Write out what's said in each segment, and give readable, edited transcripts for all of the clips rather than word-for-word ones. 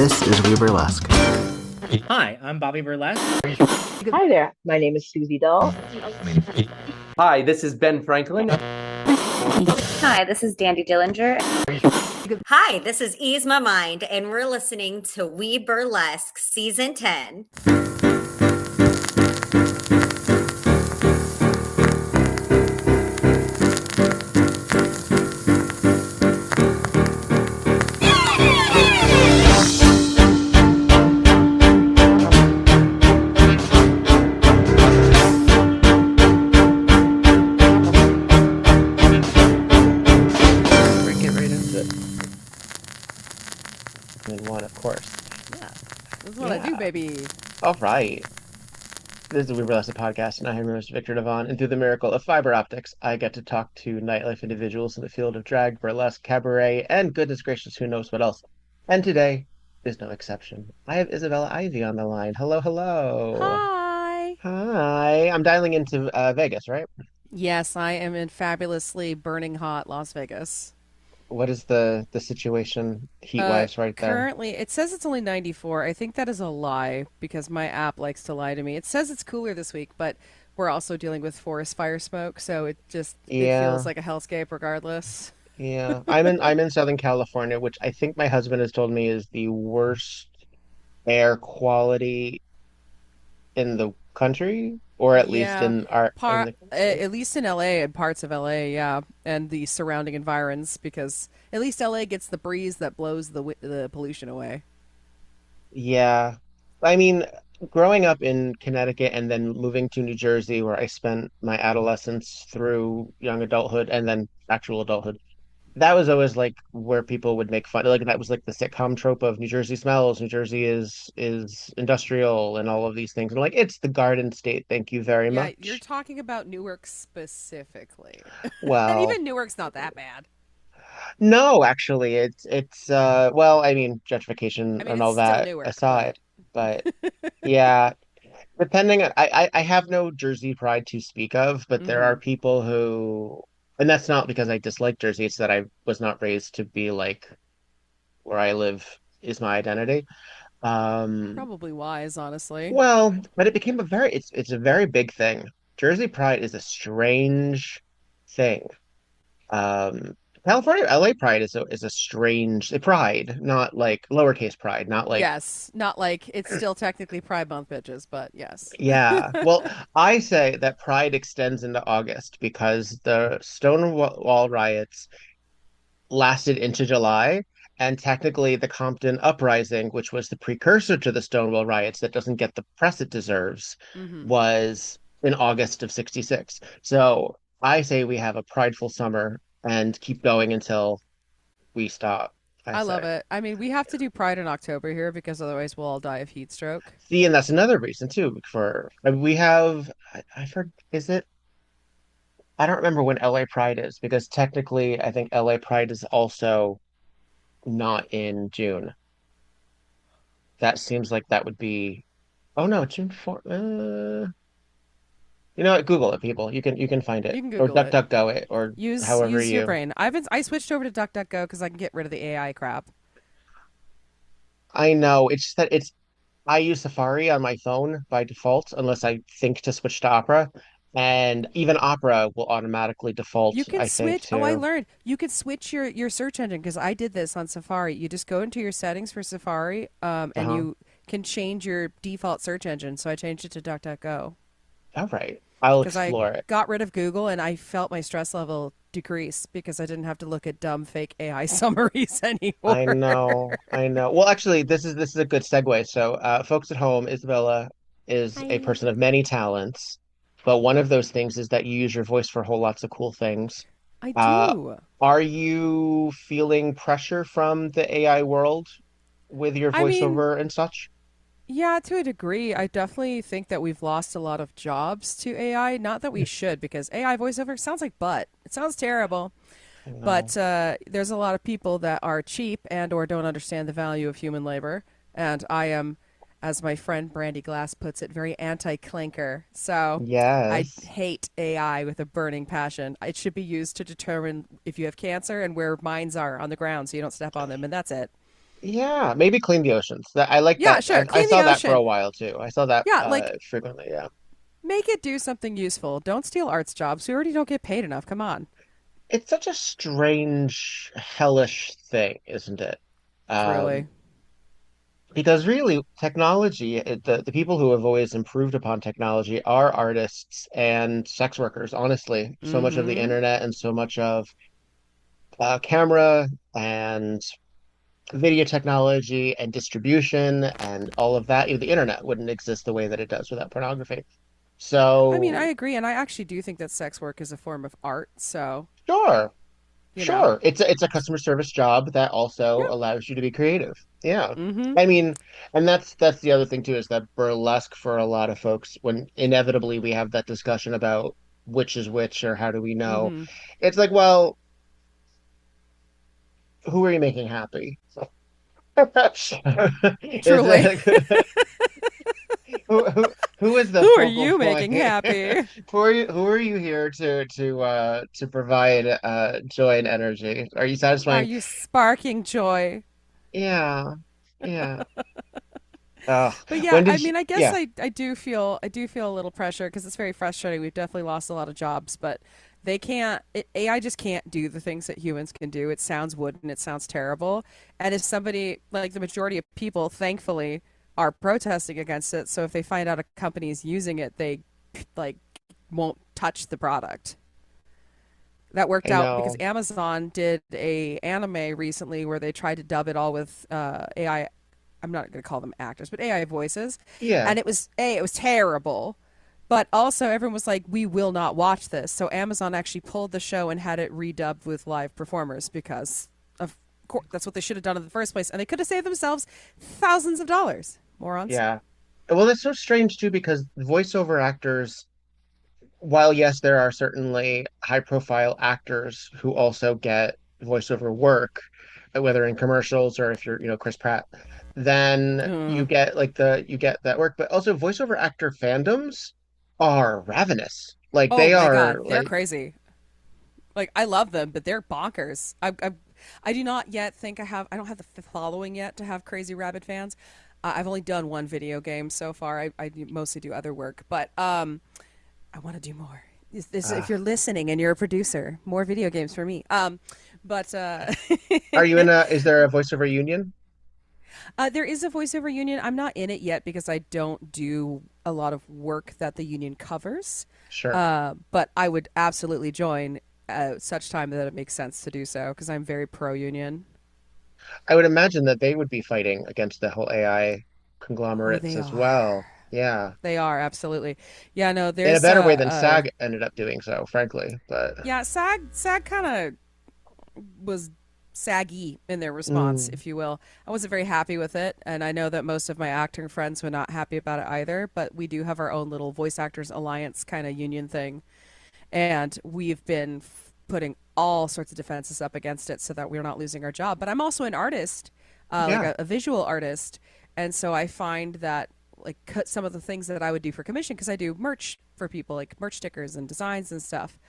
This is WEBurlesque. Hi, I'm Bobby Burlesque. Hi there, my name is Susie Dahl. Hi, this is Ben Franklin. Hi, this is Dandy Dillinger. Hi, this is Ease My Mind, and we're listening to WEBurlesque Season 10. One, of course. Yeah, this is what I do, baby. All right. This is the WeBurlesque podcast, and I am your host, Viktor Devon. And through the miracle of fiber optics, I get to talk to nightlife individuals in the field of drag, burlesque, cabaret, and goodness gracious, who knows what else. And today is no exception. I have Isabella Ivy on the line. Hello, hello. Hi. Hi. I'm dialing into Vegas, right? Yes, I am in fabulously burning hot Las Vegas. What is the situation heat-wise right there? Currently, it says it's only 94. I think that is a lie because my app likes to lie to me. It says it's cooler this week, but we're also dealing with forest fire smoke, so it feels like a hellscape regardless. Yeah, I'm in Southern California, which I think my husband has told me is the worst air quality in the country, or at least in at least in LA and parts of LA, yeah, and the surrounding environs, because at least LA gets the breeze that blows the pollution away. Yeah, I mean, growing up in Connecticut and then moving to New Jersey, where I spent my adolescence through young adulthood and then actual adulthood, that was always like where people would make fun. Like that was like the sitcom trope of New Jersey smells. New Jersey is industrial and all of these things. And like it's the Garden State. Thank you very much. Yeah, you're talking about Newark specifically. Well, and even Newark's not that bad. No, actually, it's well, I mean, gentrification and all that Newark, aside, but yeah, depending on I have no Jersey pride to speak of, but there are people who. And that's not because I dislike Jersey, it's that I was not raised to be like where I live is my identity. Probably wise, honestly. Well, but it became it's a very big thing. Jersey pride is a strange thing. California, LA pride is a strange pride, not like lowercase pride, not like yes, not like it's still technically Pride Month, bitches, but yes. Yeah. Well, I say that pride extends into August because the Stonewall riots lasted into July, and technically the Compton uprising, which was the precursor to the Stonewall riots that doesn't get the press it deserves, was in August of '66. So I say we have a prideful summer and keep going until we stop. I love it. I mean, we have to do Pride in October here because otherwise we'll all die of heat stroke. See, and that's another reason too we have is it? I don't remember when LA Pride is because technically I think LA Pride is also not in June. That seems like that would be oh no, June 4th. You know what? Google it, people. You can find it. You can Or Google it. DuckDuckGo it or Use however your brain. I switched over to DuckDuckGo because I can get rid of the AI crap. I know. It's just that I use Safari on my phone by default unless I think to switch to Opera. And even Opera will automatically default, You can I think, switch. to Oh, I learned. You could switch your search engine because I did this on Safari. You just go into your settings for Safari, and you can change your default search engine. So I changed it to DuckDuckGo. All right. I'll Because explore I it. got rid of Google and I felt my stress level decrease because I didn't have to look at dumb fake AI summaries anymore. I know. I know. Well, actually, this is a good segue. So, folks at home, Isabella is a person of many talents, but one of those things is that you use your voice for whole lots of cool things. I Uh, do. are you feeling pressure from the AI world with your I mean, voiceover and such? yeah, to a degree. I definitely think that we've lost a lot of jobs to AI. Not that we should, because AI voiceover sounds like butt. It sounds terrible. But there's a lot of people that are cheap and or don't understand the value of human labor. And I am, as my friend Brandy Glass puts it, very anti-clanker. So I Yes. hate AI with a burning passion. It should be used to determine if you have cancer and where mines are on the ground so you don't step on them, and that's it. Yeah, maybe clean the oceans. That I like Yeah, that. sure. I Clean the saw that for a ocean. while too. I saw that Yeah, like frequently. Yeah, make it do something useful. Don't steal arts jobs. We already don't get paid enough. Come on. it's such a strange, hellish thing, isn't it? Um, Truly. because really, technology, the people who have always improved upon technology are artists and sex workers. Honestly, so much of the Mm-hmm. internet and so much of camera and video technology and distribution and all of that, the internet wouldn't exist the way that it does without pornography. I mean, I So, agree, and I actually do think that sex work is a form of art. So, sure, you know, sure. It's a customer service job that also yeah. allows you to be creative. Yeah. Mm-hmm. I mean, and that's the other thing too, is that burlesque for a lot of folks, when inevitably we have that discussion about which is which or how do we know, Mm-hmm. it's like, well, who are you making happy? Is Truly. it who is the Who are focal you point? making happy? Who are you here to provide joy and energy? Are you Are satisfying? you sparking joy? Yeah, yeah. Uh, But yeah, when I did you? mean, I guess Yeah, I do feel a little pressure because it's very frustrating. We've definitely lost a lot of jobs, but AI just can't do the things that humans can do. It sounds wooden, it sounds terrible. And if somebody, like the majority of people, thankfully, are protesting against it, so if they find out a company is using it, they like won't touch the product. That worked I out because know. Amazon did a anime recently where they tried to dub it all with AI. I'm not going to call them actors, but AI voices, Yeah, and it was terrible. But also, everyone was like, "We will not watch this." So Amazon actually pulled the show and had it redubbed with live performers because of course that's what they should have done in the first place, and they could have saved themselves thousands of dollars. Morons. yeah. Well, it's so strange too because voiceover actors, while yes, there are certainly high-profile actors who also get voiceover work, whether in commercials or if you're, Chris Pratt, then Mm. you get that work. But also voiceover actor fandoms are ravenous. Like Oh they my God, are they're like, crazy. Like I love them, but they're bonkers. I do not yet think I don't have the following yet to have crazy rabid fans. I've only done one video game so far. I mostly do other work, but I want to do more. If uh, you're listening and you're a producer, more video games for me. But are you in a? Is there a voiceover union? there is a voiceover union. I'm not in it yet because I don't do a lot of work that the union covers. Sure. But I would absolutely join such time that it makes sense to do so because I'm very pro union. I would imagine that they would be fighting against the whole AI Oh, conglomerates they as are. well. Yeah. They are absolutely. Yeah, no, In a there's better way than SAG ended up doing so, frankly. But yeah, SAG kind of was saggy in their response, mm, if you will. I wasn't very happy with it, and I know that most of my acting friends were not happy about it either, but we do have our own little voice actors alliance kind of union thing, and we've been putting all sorts of defenses up against it so that we're not losing our job. But I'm also an artist, like yeah. a visual artist, and so I find that like cut some of the things that I would do for commission because I do merch for people like merch stickers and designs and stuff.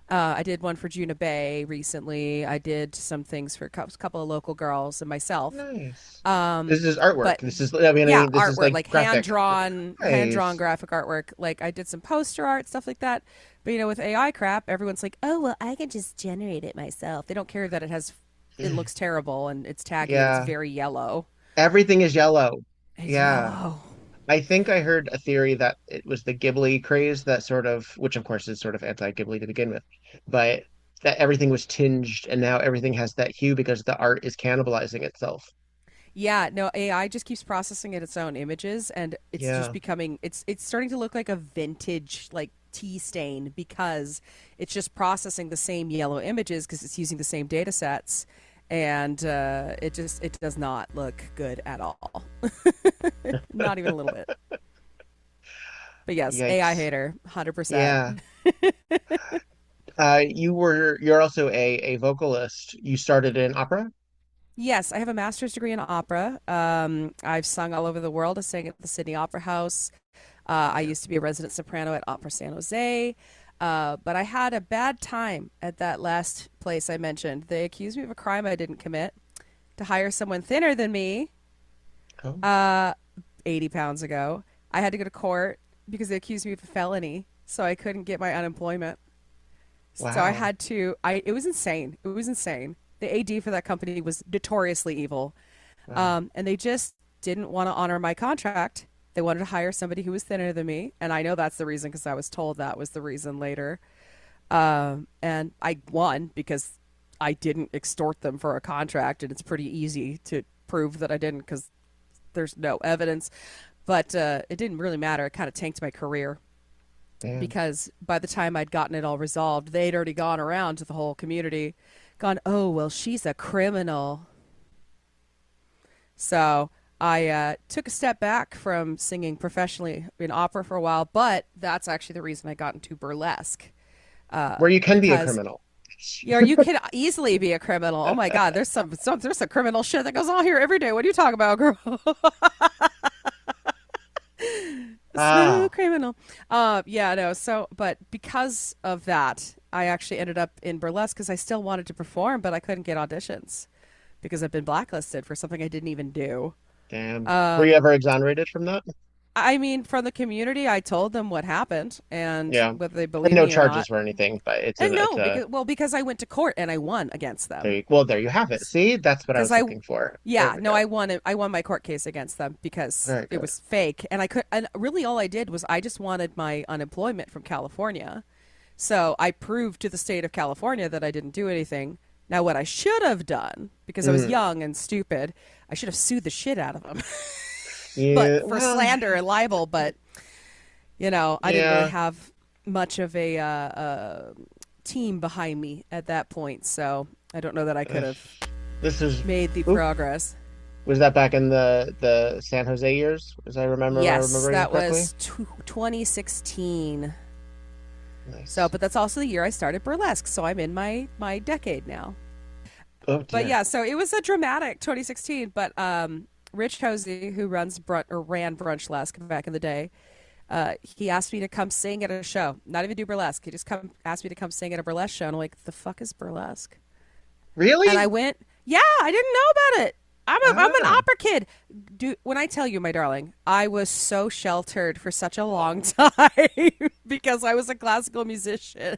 I did one for Juna Bay recently. I did some things for a couple of local girls and myself. Nice. Um, This is artwork. but This is, I mean, yeah, this is artwork, like like graphic. hand drawn Nice. graphic artwork. Like I did some poster art, stuff like that. But with AI crap, everyone's like, "Oh, well, I can just generate it myself." They don't care that it looks terrible and it's tacky and it's Yeah. very yellow. Everything is yellow. It's Yeah. yellow. I think I heard a theory that it was the Ghibli craze that sort of, which of course is sort of anti-Ghibli to begin with, but that everything was tinged and now everything has that hue because the art is cannibalizing itself. Yeah, no, AI just keeps processing its own images and it's just Yeah. becoming it's starting to look like a vintage like tea stain because it's just processing the same yellow images because it's using the same data sets and it does not look good at all. Not even a little bit. But yes, AI Yikes. hater, 100%. Yeah. You're also a vocalist. You started in opera? Yes, I have a master's degree in opera. I've sung all over the world. I sang at the Sydney Opera House. I used to be a resident soprano at Opera San Jose. But I had a bad time at that last place I mentioned. They accused me of a crime I didn't commit. to hire someone thinner than me Oh. 80 pounds ago. I had to go to court because they accused me of a felony, so I couldn't get my unemployment. So I Wow. had to, it was insane. It was insane. The AD for that company was notoriously evil. Wow. And they just didn't want to honor my contract. They wanted to hire somebody who was thinner than me. And I know that's the reason because I was told that was the reason later. And I won because I didn't extort them for a contract. And it's pretty easy to prove that I didn't because there's no evidence. But it didn't really matter. It kind of tanked my career. Damn. Because by the time I'd gotten it all resolved, they'd already gone around to the whole community, gone, oh, well, she's a criminal. So I took a step back from singing professionally in opera for a while, but that's actually the reason I got into burlesque. Where you can be a because criminal. you can easily be a criminal. Oh my God, there's some criminal shit that goes on here every day. What are you talking about, girl? Smooth criminal. Yeah, no. So, but because of that, I actually ended up in burlesque because I still wanted to perform, but I couldn't get auditions because I've been blacklisted for something I didn't even do. Damn. Were you ever exonerated from that? I mean, from the community, I told them what happened and Yeah. whether they And believe no me or charges not. or anything, but And no, because I went to court and I won against them. there you have it. See, that's what I was Because looking for. There Yeah, we no, go. I won my court case against them because Very it good. was fake, and really all I did was I just wanted my unemployment from California, so I proved to the state of California that I didn't do anything. Now, what I should have done, because I was young and stupid, I should have sued the shit out of them, Yeah, but for well, slander and libel. But I didn't Yeah. really have much of a team behind me at that point, so I don't know that I could have this is made the Oop. progress. was that back in the San Jose years, as I remember. Yes, remembering that correctly? was 2016. Nice. So, but that's also the year I started burlesque. So I'm in my decade now. Oh, But dear. yeah, so it was a dramatic 2016. But Rich Hosey, who ran Brunchlesk back in the day, he asked me to come sing at a show. Not even do burlesque. He just asked me to come sing at a burlesque show. And I'm like, the fuck is burlesque? Really? And I went, yeah, I didn't know about it. I'm an Ah. opera kid. Dude, when I tell you, my darling, I was so sheltered for such a long time because I was a classical musician.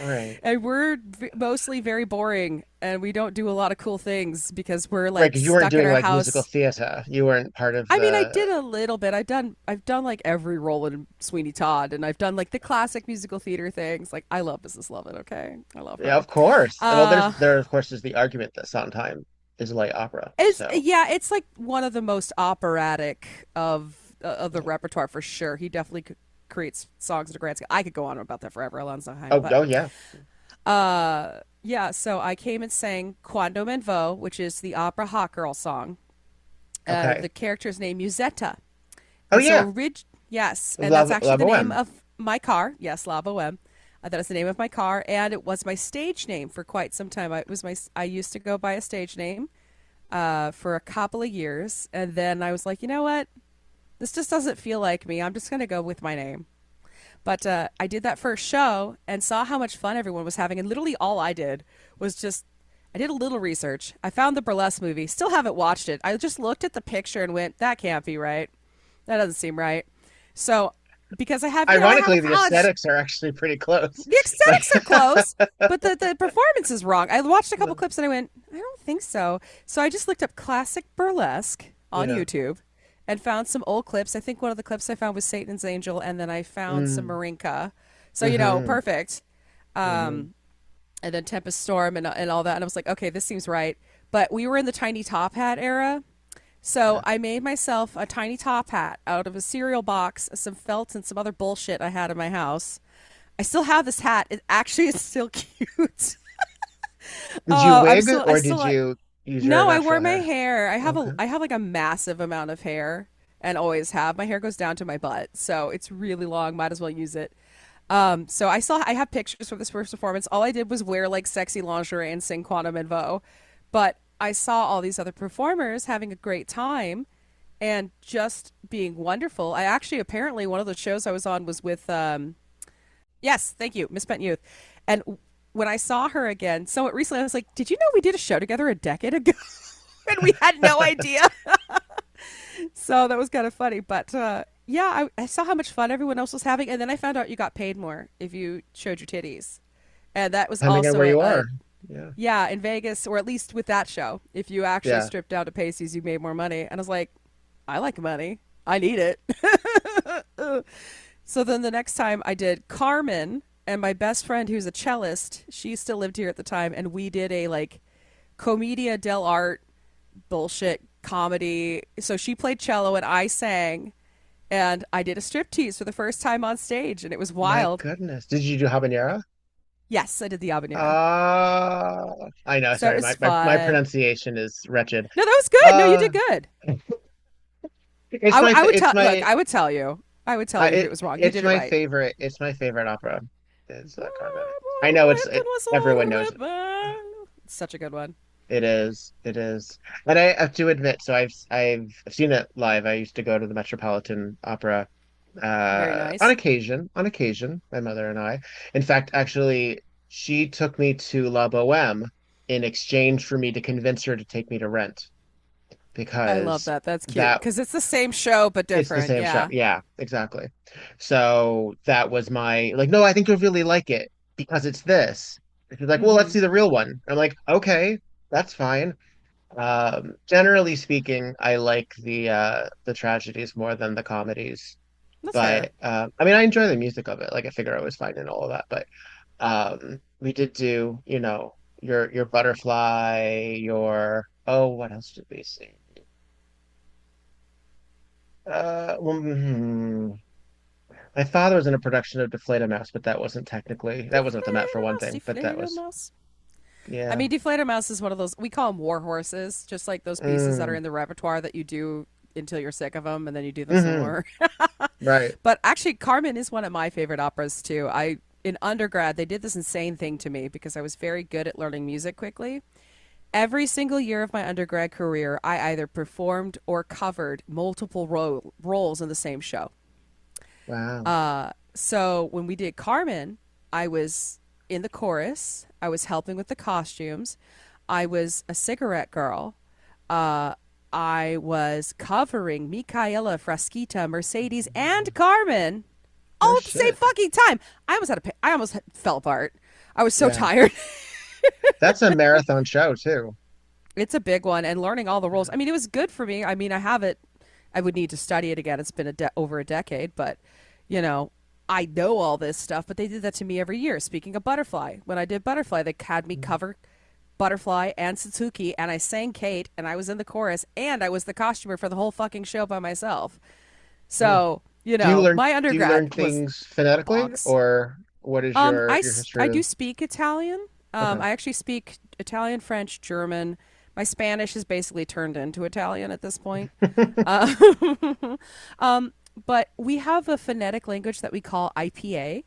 All right. And we're mostly very boring and we don't do a lot of cool things because we're Right, like because you weren't stuck in doing our like house. musical theater. You weren't part of I mean, I the. did a little bit. I've done like every role in Sweeney Todd, and I've done like the classic musical theater things. Like I love Mrs. Lovett. Okay, I love her. Yeah, of course. Well, Uh, there of course is the argument that Sondheim is a light opera. So It's like one of the most operatic of the repertoire for sure. He definitely creates songs at a grand scale. I could go on about that forever, Alon Sondheim. oh yeah. Yeah. So I came and sang Quando Men Vo, which is the opera hot girl song. Okay. The character's name Musetta. Oh And so yeah. yes, and La- that's actually La the name Boheme. of my car. Yes, La Boheme. That is the name of my car, and it was my stage name for quite some time. I used to go by a stage name for a couple of years, and then I was like, you know what? This just doesn't feel like me. I'm just gonna go with my name. But I did that first show and saw how much fun everyone was having, and literally all I did was just I did a little research. I found the burlesque movie. Still haven't watched it. I just looked at the picture and went, that can't be right. That doesn't seem right. So because I have Ironically, I have the college- aesthetics are actually pretty close. the aesthetics are close, but the performance is wrong. I watched a couple clips and I went, I don't think so. So I just looked up classic burlesque on Yeah. YouTube and found some old clips. I think one of the clips I found was Satan's Angel, and then I found some Marinka. So, perfect. And then Tempest Storm and all that. And I was like, okay, this seems right. But we were in the tiny top hat era. So I made myself a tiny top hat out of a cereal box, some felt, and some other bullshit I had in my house. I still have this hat. It actually is still cute. Did you wig still- or I still did like- you use your No, I natural wore my hair? hair. I have Okay. I have like a massive amount of hair and always have. My hair goes down to my butt, so it's really long. Might as well use it. So I have pictures from this first performance. All I did was wear like sexy lingerie and sing Quantum and Vo, but I saw all these other performers having a great time and just being wonderful. I actually apparently one of the shows I was on was with yes, thank you, Miss Spent Youth, and when I saw her again, so recently I was like, did you know we did a show together a decade ago? and we had no idea. So that was kind of funny. But yeah, I saw how much fun everyone else was having, and then I found out you got paid more if you showed your titties, and that was Depending on also where you are. yeah, in Vegas, or at least with that show, if you actually Yeah. stripped down to pasties, you made more money. And I was like, I like money. I need it. So then the next time I did Carmen, and my best friend who's a cellist, she still lived here at the time, and we did a like commedia dell'arte bullshit comedy. So she played cello and I sang, and I did a striptease for the first time on stage, and it was wild. My goodness. Did you do habanero? Yes, I did the habanero. I know. So it Sorry, was my fun. pronunciation is wretched. No, that was good. No, you did Uh, good. it's I would it's tell. my Look, I would tell you. I would tell you if it was wrong. You it's did it my right. favorite. It's my favorite opera. Is Carmen. I know everyone knows it. It's such a good one. It is. It is. And I have to admit, so I've seen it live. I used to go to the Metropolitan Opera Very on nice. occasion. On occasion, my mother and I. In fact, actually, she took me to La Boheme in exchange for me to convince her to take me to Rent I love because that. That's cute that because it's the same show but it's the different. same show. Yeah. Yeah, exactly. So that was my like, no, I think you'll really like it because it's this. She's like, well, let's Hmm. see the real one. I'm like, okay, that's fine. Generally speaking, I like the tragedies more than the comedies. That's fair. But I mean, I enjoy the music of it. Like, I figure I was fine in all of that. But we did do, your Butterfly, your what else did we see? Well, my father was in a production of Deflate a Mouse, but that wasn't at the Met for Deflated one mouse. thing. But that Deflated was mouse. I yeah. mean, deflated mouse is one of those we call them war horses, just like those pieces that are Mm, in the repertoire that you do until you're sick of them, and then you do them some hmm more. right. But actually, Carmen is one of my favorite operas too. I in undergrad they did this insane thing to me because I was very good at learning music quickly. Every single year of my undergrad career, I either performed or covered multiple roles in the same show. Wow. So when we did Carmen, I was in the chorus. I was helping with the costumes. I was a cigarette girl. Uh, I was covering Micaela, Frasquita, Mercedes, and Carmen No all at the same shit. fucking time. I almost fell apart. I was so Yeah. tired. That's a marathon show too. It's a big one, and learning all the roles. I mean, it was good for me. I mean, I have it. I would need to study it again. It's been over a decade, but you know, I know all this stuff. But they did that to me every year. Speaking of Butterfly, when I did Butterfly, they had me cover Butterfly and Satsuki, and I sang Kate, and I was in the chorus, and I was the costumer for the whole fucking show by myself. Hmm. So my Do you learn undergrad was things phonetically, box. or what is your I history do of? speak Italian. Okay. I actually speak Italian, French, German. My Spanish is basically turned into Italian at this point. Uh, but we have a phonetic language that we call IPA,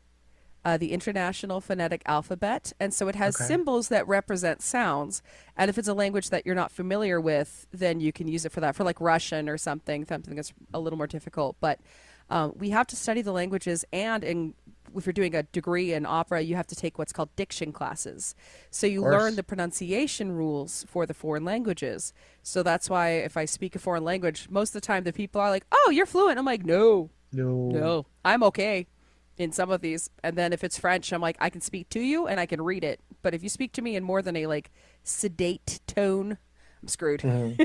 the International Phonetic Alphabet. And so it has Okay. symbols that represent sounds. And if it's a language that you're not familiar with, then you can use it for that, for like Russian or something that's a little more difficult. But we have to study the languages, and if you're doing a degree in opera, you have to take what's called diction classes. So Of you learn course. the pronunciation rules for the foreign languages. So that's why if I speak a foreign language, most of the time the people are like, "Oh, you're fluent." I'm like, "No, No. no, I'm okay in some of these." And then if it's French, I'm like, "I can speak to you and I can read it." But if you speak to me in more than a like sedate tone, I'm screwed. Hmm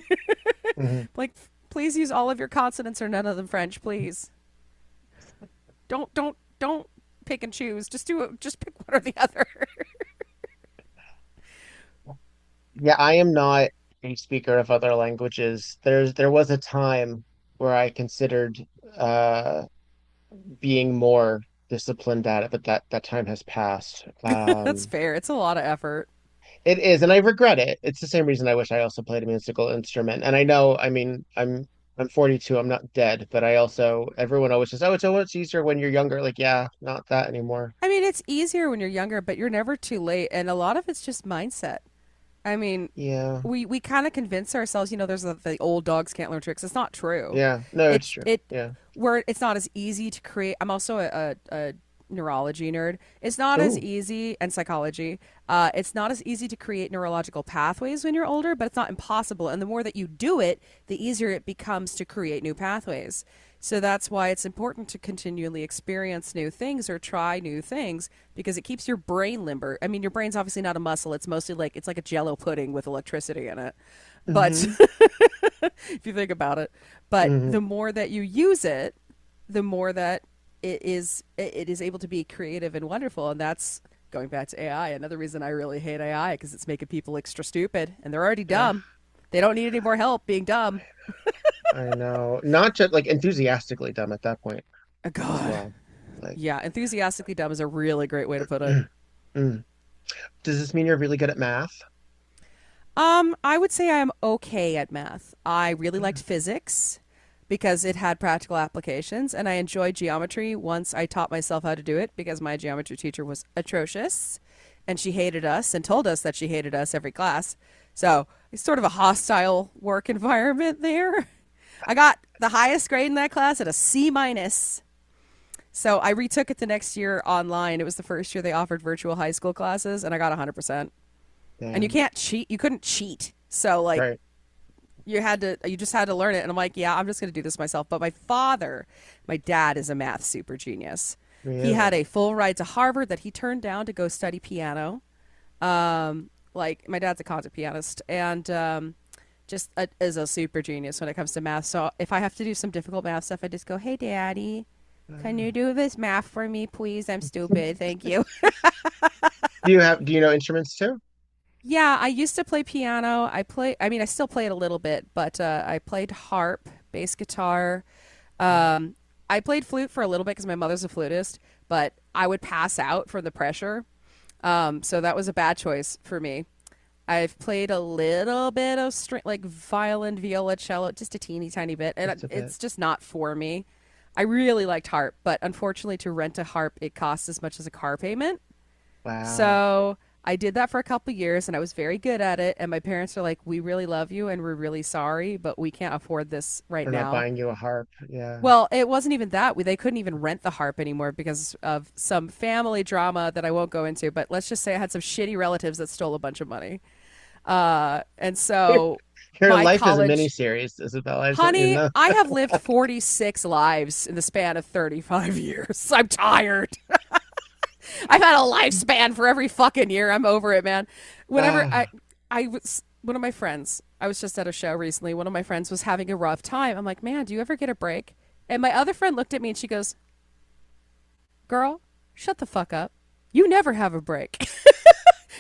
hmm Like, please use all of your consonants or none of them French, please. Don't pick and choose. Just do it. Just pick one or the other. Yeah, I am not a speaker of other languages. There was a time where I considered uh being more disciplined at it, but that time has passed. That's fair. It's a lot of effort. It is, and I regret it. It's the same reason I wish I also played a musical instrument. And I know, I mean, I'm 42, I'm not dead, but I also everyone always says, "Oh, it's so much easier when you're younger." Like, yeah, not that anymore. I mean, it's easier when you're younger, but you're never too late. And a lot of it's just mindset. I mean, Yeah. we kind of convince ourselves, there's the old dogs can't learn tricks. It's not true. Yeah. No, it's It's true. it Yeah. where it's not as easy to create. I'm also a neurology nerd. It's not as Ooh. easy, and psychology. It's not as easy to create neurological pathways when you're older, but it's not impossible. And the more that you do it, the easier it becomes to create new pathways. So that's why it's important to continually experience new things or try new things, because it keeps your brain limber. I mean, your brain's obviously not a muscle. It's mostly like, it's like a Jello pudding with electricity in it. But if you think about it, but the more that you use it, the more that it is able to be creative and wonderful. And that's going back to AI. Another reason I really hate AI, because it's making people extra stupid, and they're already dumb. They don't need any more help being dumb. I know. Not just like enthusiastically dumb at that point Oh, as God. well. Like, Yeah, enthusiastically dumb is a really great way to put it. mm. Does this mean you're really good at math? I would say I'm okay at math. I really liked physics because it had practical applications, and I enjoyed geometry once I taught myself how to do it, because my geometry teacher was atrocious, and she hated us and told us that she hated us every class. So it's sort of a hostile work environment there. I got the highest grade in that class at a C minus. So I retook it the next year online. It was the first year they offered virtual high school classes, and I got 100%. And you can't cheat. You couldn't cheat. So like Right. you just had to learn it. And I'm like, yeah, I'm just going to do this myself. But my dad is a math super genius. Really? He had a full ride to Harvard that he turned down to go study piano. Like, my dad's a concert pianist, and is a super genius when it comes to math. So if I have to do some difficult math stuff, I just go, hey, Daddy, can you do this math for me, please? I'm stupid. Thank you. Do you know instruments too? Yeah, I used to play piano. I still play it a little bit, but I played harp, bass guitar. I played flute for a little bit because my mother's a flutist, but I would pass out from the pressure. So that was a bad choice for me. I've played a little bit of string, like violin, viola, cello, just a teeny tiny bit, and Just a bit. it's just not for me. I really liked harp, but unfortunately to rent a harp, it costs as much as a car payment. Wow. So I did that for a couple years, and I was very good at it. And my parents are like, we really love you, and we're really sorry, but we can't afford this right We're now. not buying you a harp. Yeah. Well, it wasn't even that. They couldn't even rent the harp anymore because of some family drama that I won't go into. But let's just say I had some shitty relatives that stole a bunch of money. And so Your my life college- is a mini-series, Isabella. I just want you Honey, to know. I have lived 46 lives in the span of 35 years. I'm tired. I've had a lifespan for every fucking year. I'm over it, man. Whenever I was one of my friends, I was just at a show recently. One of my friends was having a rough time. I'm like, man, do you ever get a break? And my other friend looked at me and she goes, girl, shut the fuck up. You never have a break.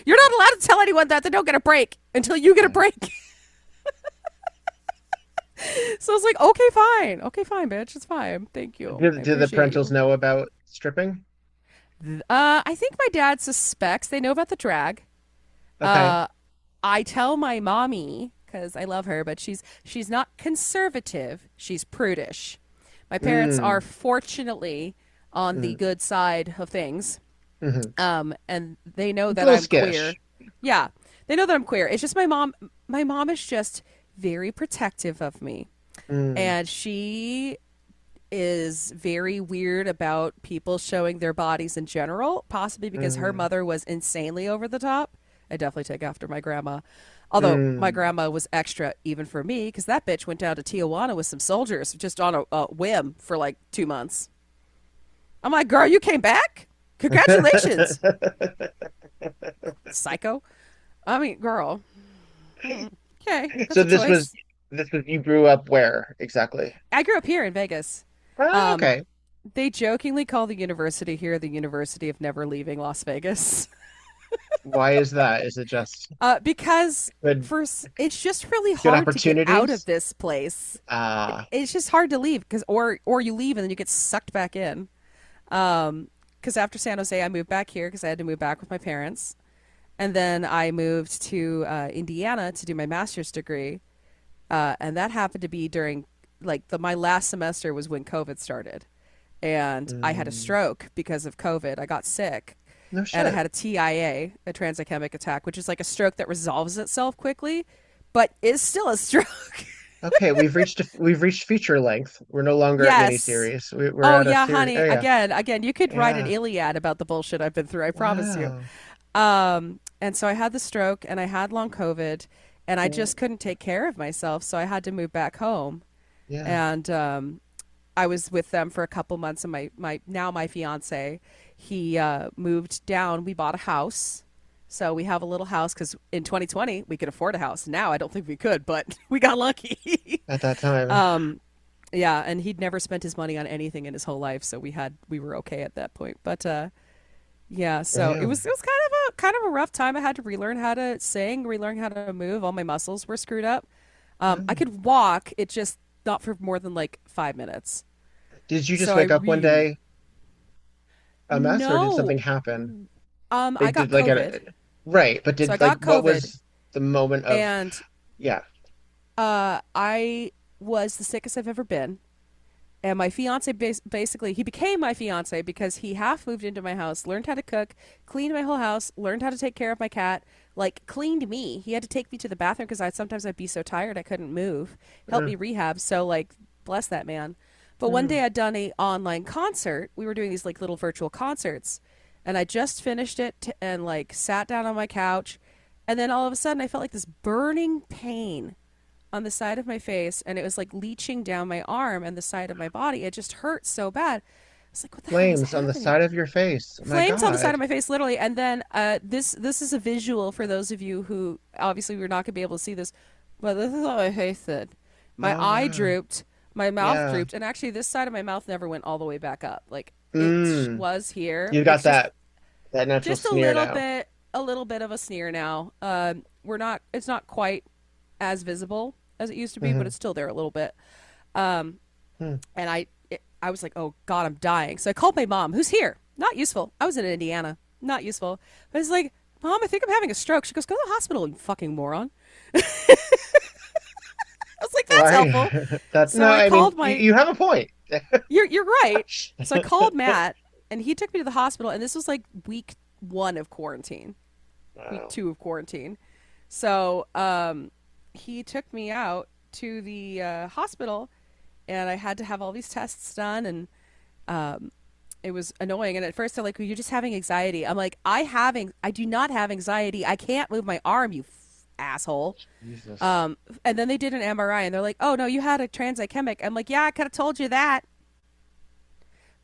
You're not allowed to tell anyone that they don't get a break until you get a break. So I was like, okay, fine, bitch. It's fine. Thank you. Do I the appreciate parentals you. know about stripping? I think my dad suspects. They know about the drag. Okay. I tell my mommy, because I love her, but she's not conservative. She's prudish. My parents are fortunately on the good side of things. And they know that Little I'm skittish. queer. Yeah, they know that I'm queer. It's just my mom. My mom is just very protective of me, and she is very weird about people showing their bodies in general, possibly because her mother was insanely over the top. I definitely take after my grandma. Although my grandma was extra even for me, because that bitch went down to Tijuana with some soldiers just on a whim for like 2 months. I'm like, girl, you came back? Congratulations. Psycho. I mean, girl. Okay. That's So a this choice. was you grew up where exactly? I grew up here in Vegas. Oh, okay. They jokingly call the university here the University of Never Leaving Las Vegas. Why is that? Is it just Because good? it's just really hard to get out opportunities? of this place. Ah, It's just hard to leave because or you leave and then you get sucked back in. Because after San Jose, I moved back here because I had to move back with my parents, and then I moved to Indiana to do my master's degree, and that happened to be during my last semester was when COVID started, and I had a stroke because of COVID. I got sick. no shit. And I had a TIA, a transischemic attack, which is like a stroke that resolves itself quickly, but is still a stroke. Okay, we've reached feature length. We're no longer at Yes. miniseries. We're Oh at a yeah, series. honey. Oh yeah, Again, you could write an yeah. Iliad about the bullshit I've been through, I promise you. Wow. And so I had the stroke and I had long COVID and I Mm, just couldn't take care of myself, so I had to move back home. yeah. And I was with them for a couple months, and my fiance, he moved down. We bought a house. So we have a little house because in 2020 we could afford a house. Now I don't think we could, but we got lucky. At that time. um, yeah, and he'd never spent his money on anything in his whole life, so we were okay at that point. But yeah, so it was Damn. kind of a rough time. I had to relearn how to sing, relearn how to move. All my muscles were screwed up. I Oh. could walk, it just not for more than like 5 minutes. Did you just So I wake up one really day a mess, or did no. something happen? I Like got did like COVID. a right, but So I did like got what COVID, was the moment of and yeah. I was the sickest I've ever been. And my fiance basically, he became my fiance because he half moved into my house, learned how to cook, cleaned my whole house, learned how to take care of my cat, like cleaned me. He had to take me to the bathroom because I'd be so tired I couldn't move. Helped Uh, me rehab. So like, bless that man. But one uh, day I'd done a online concert. We were doing these like little virtual concerts, and I just finished and like sat down on my couch, and then all of a sudden I felt like this burning pain on the side of my face, and it was like leaching down my arm and the side of my body. It just hurt so bad. I was like, what the hell is Flames on the happening? side of your face. Oh my Flames on the side God. of my face, literally. And then this is a visual for those of you who obviously we're not gonna be able to see this, but this is what my face did. My Oh eye wow. drooped, my mouth Yeah. drooped, and actually this side of my mouth never went all the way back up. Like Mm. was here. You got It's that natural just sneer now. a little bit of a sneer now. We're not. It's not quite as visible as it used to be, but Hmm. it's still there a little bit. Um, Hmm. and I was like, oh God, I'm dying. So I called my mom, who's here. Not useful. I was in Indiana. Not useful. But it's like, Mom, I think I'm having a stroke. She goes, go to the hospital, you fucking moron. I was like, that's helpful. Why? That's So no, I I mean, called you, my. you have a point. You're right. So I called Matt, and he took me to the hospital. And this was like week one of quarantine, week Wow. two of quarantine. So he took me out to the hospital, and I had to have all these tests done, and um, it was annoying. And at first, they're like, well, "You're just having anxiety." I'm like, I do not have anxiety. I can't move my arm, you asshole." Jesus. And then they did an MRI, and they're like, "Oh no, you had a transichemic." I'm like, "Yeah, I could have told you that."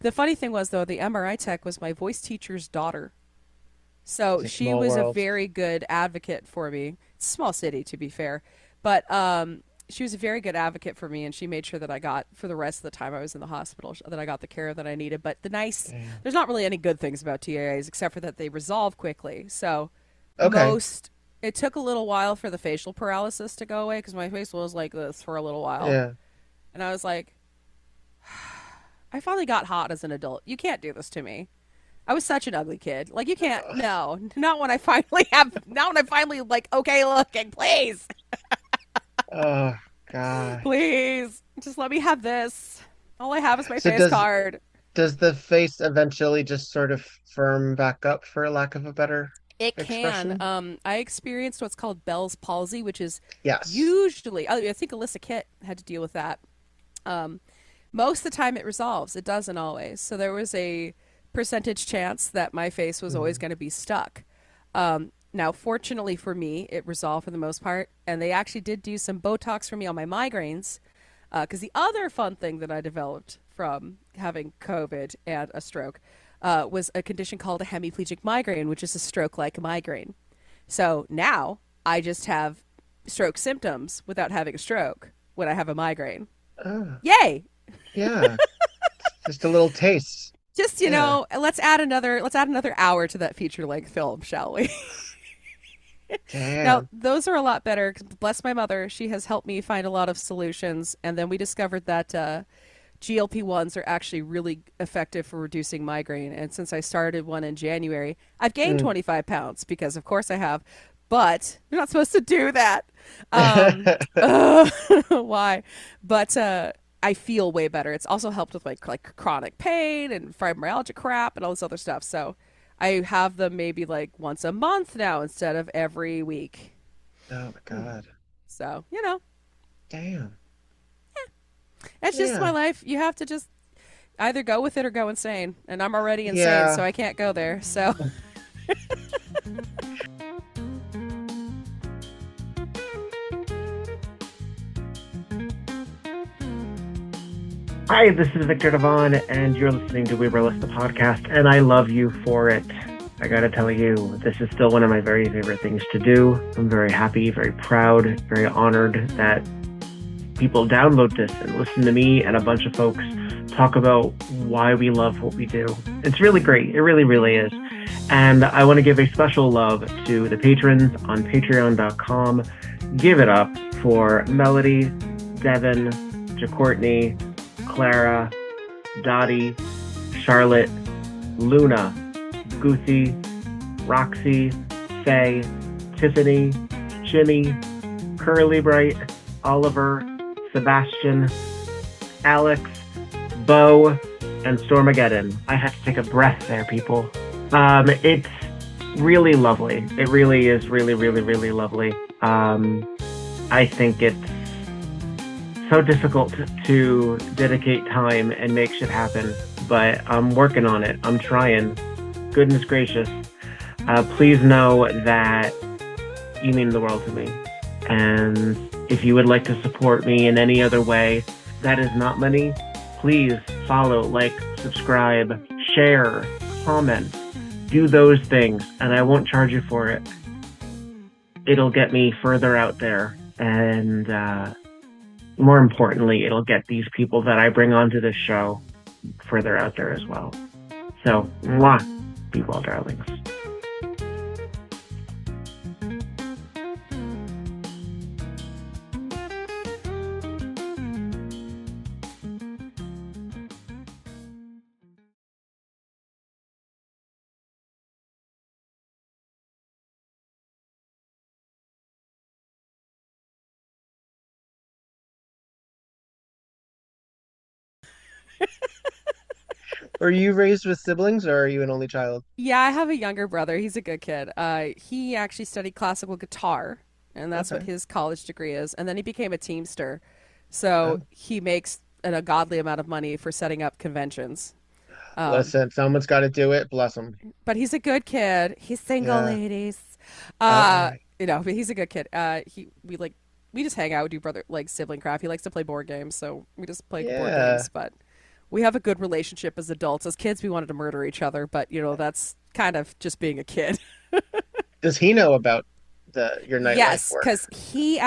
The funny thing was, though, the MRI tech was my voice teacher's daughter. So It's a she small was a world. very good advocate for me. It's a small city, to be fair, but she was a very good advocate for me, and she made sure that I got, for the rest of the time I was in the hospital, that I got the care that I needed. But Damn. there's not really any good things about TIAs except for that they resolve quickly. So Okay. it took a little while for the facial paralysis to go away because my face was like this for a little while, Yeah. and I was like, I finally got hot as an adult. You can't do this to me. I was such an ugly kid. Like you can't. No, not when I finally have. Not when I finally like okay looking. Please, Oh God. please, just let me have this. All I have is my So face does card. does the face eventually just sort of firm back up, for lack of a better It can. expression? I experienced what's called Bell's palsy, which is Yes. usually. I think Alyssa Kitt had to deal with that. Um, most of the time it resolves. It doesn't always. So there was a percentage chance that my face was always Mhm. going to be stuck. Now, fortunately for me, it resolved for the most part, and they actually did do some Botox for me on my migraines. Because the other fun thing that I developed from having COVID and a stroke was a condition called a hemiplegic migraine, which is a stroke-like migraine. So now I just have stroke symptoms without having a stroke when I have a migraine. Oh, Yay! yeah. Just a little taste. Just Yeah. let's add another hour to that feature length film, shall we? Now, Damn. those are a lot better. 'Cause bless my mother, she has helped me find a lot of solutions. And then we discovered that GLP-1s are actually really effective for reducing migraine. And since I started one in January, I've gained Mm. 25 pounds because, of course, I have. But you're not supposed to do that. Um, why? But I feel way better. It's also helped with like chronic pain and fibromyalgia crap and all this other stuff. So I have them maybe like once a month now instead of every week. Oh my God. So, Damn. It's just Yeah. my life. You have to just either go with it or go insane. And I'm already insane, Yeah. so I can't go there. So Hi, this is Viktor Devon, and you're listening to WEBurlesque, the podcast, and I love you for it. I gotta tell you, this is still one of my very favorite things to do. I'm very happy, very proud, very honored that people download this and listen to me and a bunch of folks talk about why we love what we do. It's really great. It really, really is. And I want to give a special love to the patrons on patreon.com. Give it up for Melody, Devin, JaCourtney, Clara, Dottie, Charlotte, Luna, Goosey, Roxy, Faye, Tiffany, Jimmy, Curly Bright, Oliver, Sebastian, Alex, Bo, and Stormageddon. I had to take a breath there, people. It's really lovely. It really is really, really, really lovely. I think it's so difficult to dedicate time and make shit happen, but I'm working on it. I'm trying. Goodness gracious. Please know that you mean the world to me. And if you would like to support me in any other way that is not money, please follow, like, subscribe, share, comment, do those things, and I won't charge you for it. It'll get me further out there, and more importantly, it'll get these people that I bring onto this show further out there as well. So, mwah, be well, darlings. Were you raised with siblings, or are you an only child? yeah, I have a younger brother. He's a good kid. He actually studied classical guitar, and that's what Okay. his college degree is. And then he became a teamster. So he makes an ungodly amount of money for setting up conventions. Listen, someone's got to do it. Bless them. But he's a good kid. He's single, Yeah. ladies. Okay. But he's a good kid. We just hang out, do brother like sibling crap. He likes to play board games, so we just play board Yeah. games. But we have a good relationship as adults. As kids, we wanted to murder each other, but that's kind of just being a kid. Does he know about your nightlife Yes, work? because he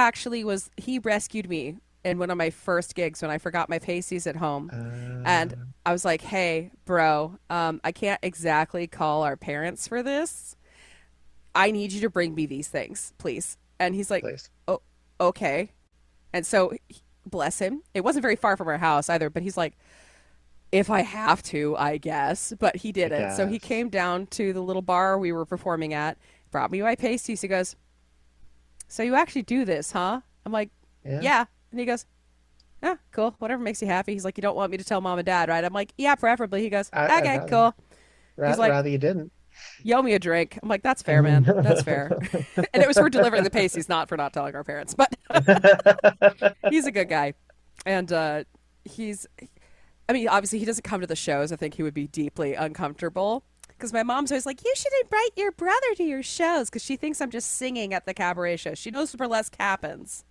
rescued me in one of my first gigs when I forgot my pasties at home. And I was like, hey, bro, I can't exactly call our parents for this. I need you to bring me these things, please. And he's like, Please. oh, okay. And so, bless him. It wasn't very far from our house either, but he's like, if I have to, I guess. But he didn't. So he guess. came down to the little bar we were performing at, brought me my pasties. He goes, so you actually do this, huh? I'm like, yeah. And he goes, yeah, cool. Whatever makes you happy. He's like, you don't want me to tell mom and dad, right? I'm like, yeah, preferably. He goes, I'd okay, rather- cool. He's like, rather you didn't. You owe me a drink. I'm like, that's fair, man. That's fair. And it was for delivering the pasties, not for not telling our parents. But he's a good guy. And obviously he doesn't come to the shows. I think he would be deeply uncomfortable. Because my mom's always like, you should invite your brother to your shows. Because she thinks I'm just singing at the cabaret show. She knows burlesque happens.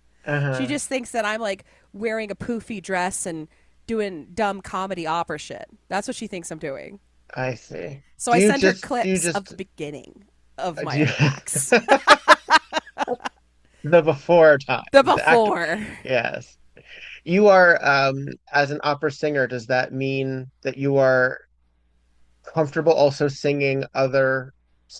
She just thinks that I'm like wearing a poofy dress and doing dumb comedy opera shit. That's what she thinks I'm doing. I see. So I sent her clips of the beginning of my acts. The before time. The before. Yes. You are, as an opera singer, does that mean that you are comfortable also singing other